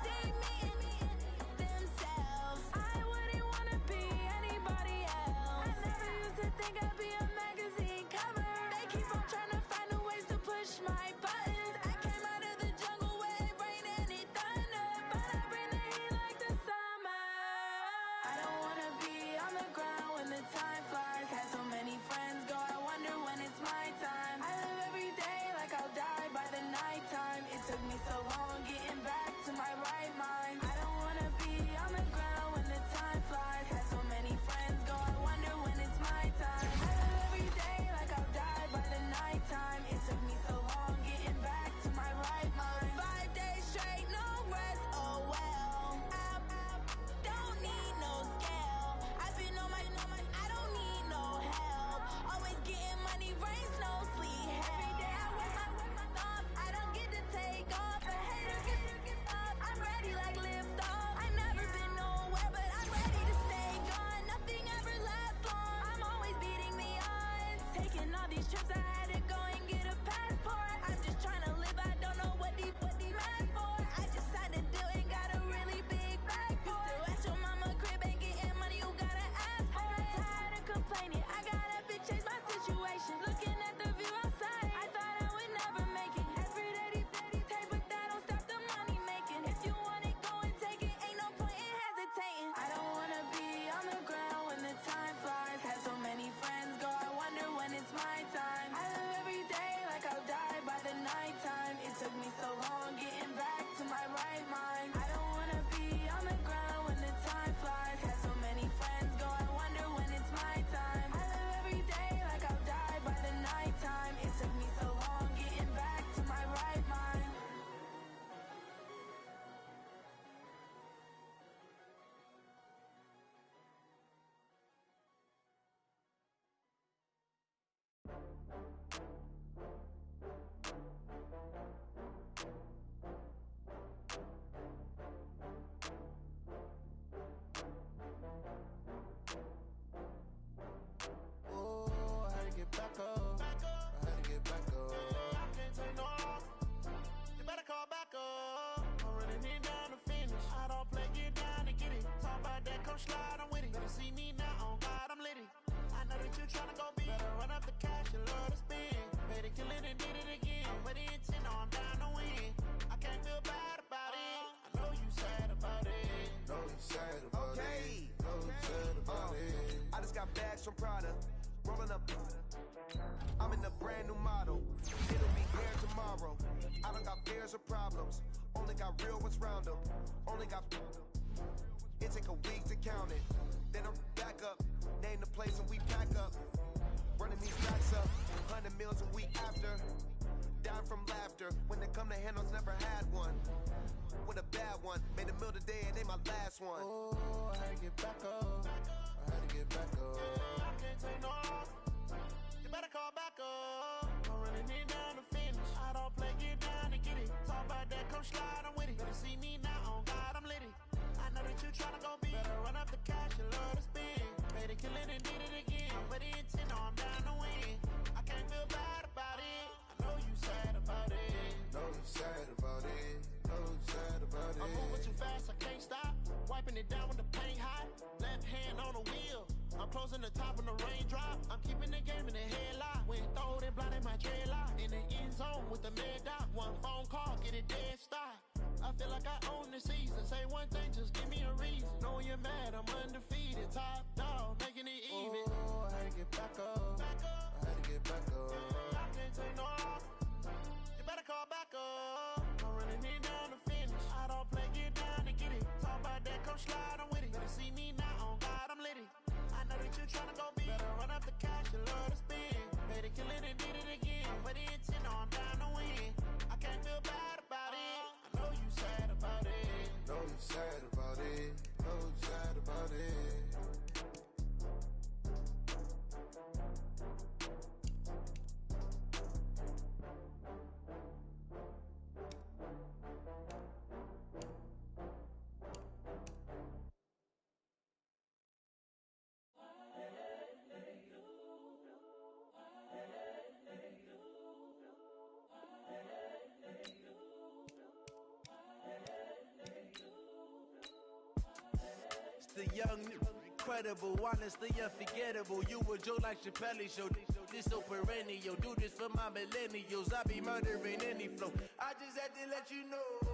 See me and themselves. I wouldn't wanna be anybody else. I never used to think I'd be a magazine cover. They keep on trying to find new ways to push my buttons. I came out of the jungle where it rained and it thunder, but I bring the heat like the summer. I don't wanna be on the ground when the time flies. Had so many friends go, I wonder when it's my time. I live every day like I'll die by the nighttime. It took me so long getting back to my right mind. I don't wanna be on the ground when the time flies. Had so many friends go, I wonder when it's my time. I live every day like I'll die by the nighttime. It took me so long getting back to my right mind. 5 days straight, no rest, oh well. I don't need no scale. I've been on my, I don't need no help. Always getting money, rains, no sleep. Every day I work my thumb. I don't get to take off. A hater get up. I'm ready like lift off. I never been nowhere, but I'm ready to stay gone. Nothing ever lasts long. I'm always beating the odds. Taking all these trips, I had to go and get a passport. I'm just trying to live. I don't know what the mad for. I just signed a deal and got a really big bag for it. You still at your mama crib and getting money, you gotta ask for it. I got tired of complaining. I gotta bitch change my situation. Looking at the view outside, I thought I would never make it. Every day they take, but that don't stop the money making. If you want it, go and take it. Ain't no point in hesitating. I don't wanna be on the ground when the time flies. Had so many friends go, I wonder when it's my time. I live every day like I'll die by the nighttime. It took me so long getting back to my right mind. I don't wanna be on the ground when the time flies. Had so many friends go, I wonder when it's my time. I live every day like I'll die by the nighttime. It took me so long getting back to my right mind. Oh, I had to get back up. I had to get back up. I can't take no loss. You better call back up. I'm running it down to finish. I don't play, get down and get it. Talk about that, come slide, I'm with it. Better see me now, on God, I'm litty. I know that you tryna go big. Better run up the cash, you love to spend. Made it, kill it, and did it again. But the intent, no, I'm down to win. I can't feel bad about it. I know you sad about it. Know you sad about it. Know you sad about it. I just got bags from Prada. Rolling up. I'm in a brand new model. It'll be here tomorrow. I don't got fears or problems. Only got real ones round them. Only got. It take a week to count it. Then I'm back up. Name the place and we pack up. Running these racks up. 100 meals a week after. Dying from laughter. When they come to handles, never had one. With a bad one. Made a meal today and they my last one. Oh, I had to get back up. I had to get back up. I can't take no loss. You better call back up. I'm running it down to finish. I don't play, get down and get it. Talk about that, come slide, I'm with it. Better see me now, on God, I'm litty. I know that you tryna go big. Better run up the cash, you love to spend. Made it, kill it, and did it again. But the intent, no, I'm down to win. I can't feel bad about it. I know you sad about it. Know you sad about it. Know you sad about it. I'm moving too fast, I can't stop. Wiping it down with the paint hot. Left hand on the wheel. I'm closing the top on the raindrop. I'm keeping the game in the headlock. When throwed and blinded my dreadlock. In the end zone with the mad dot. One phone call, get it dead stop. I feel like I own the season. Say one thing, just give me a reason. Knowing you're mad, I'm undefeated. Top dog, making it even. Oh, I had to get back up. I had to get back up. I can't take no loss. You better call back up. I'm running it down to finish. I don't play, get down and get it. Talk about that, come slide, I'm with it. Better see me now, on God, I'm litty. I know that you tryna go big. Better run up the cash, you love to spend. Made it, kill it, and did it again. But the intent, no, I'm down to win. I can't feel bad about it. I know you sad about it. Know you sad about it. Know you sad about it. young, incredible, honestly unforgettable. You a joke like Chappelle show. This so perennial. Do this for my millennials. I be murdering any flow. I just had to let you know.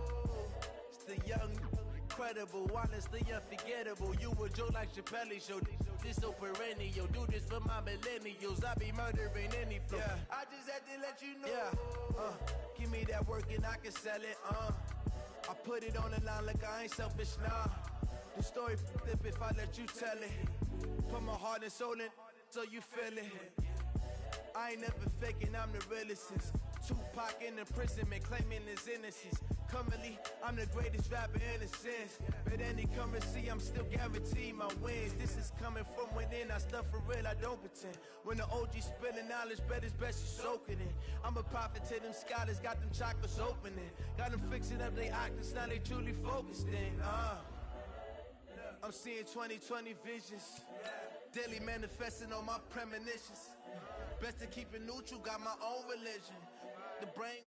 It's the young, incredible, honestly unforgettable. You a joke like Chappelle show. This so perennial. Do this for my millennials. I be murdering any flow. Yeah. I just had to let you know. Yeah. Give me that work and I can sell it. I put it on the line like I ain't selfish, nah. The story flip if I let you tell it. Put my heart and soul in so you feel it. I ain't never faking, I'm the realest since Tupac in imprisonment, claiming his innocence. Currently, I'm the greatest rapper in a sense. But any currency, I'm still guaranteed my wins. This is coming from within, I stuff for real, I don't pretend. When the OG spilling knowledge, bet it's best you soak it in. I'm a prophet to them scholars, got them chakras opening. Got them fixing up they octaves, now they truly focused in. I'm seeing 2020 visions. Daily manifesting on my premonitions. Best to keep it neutral, got my own religion. The brain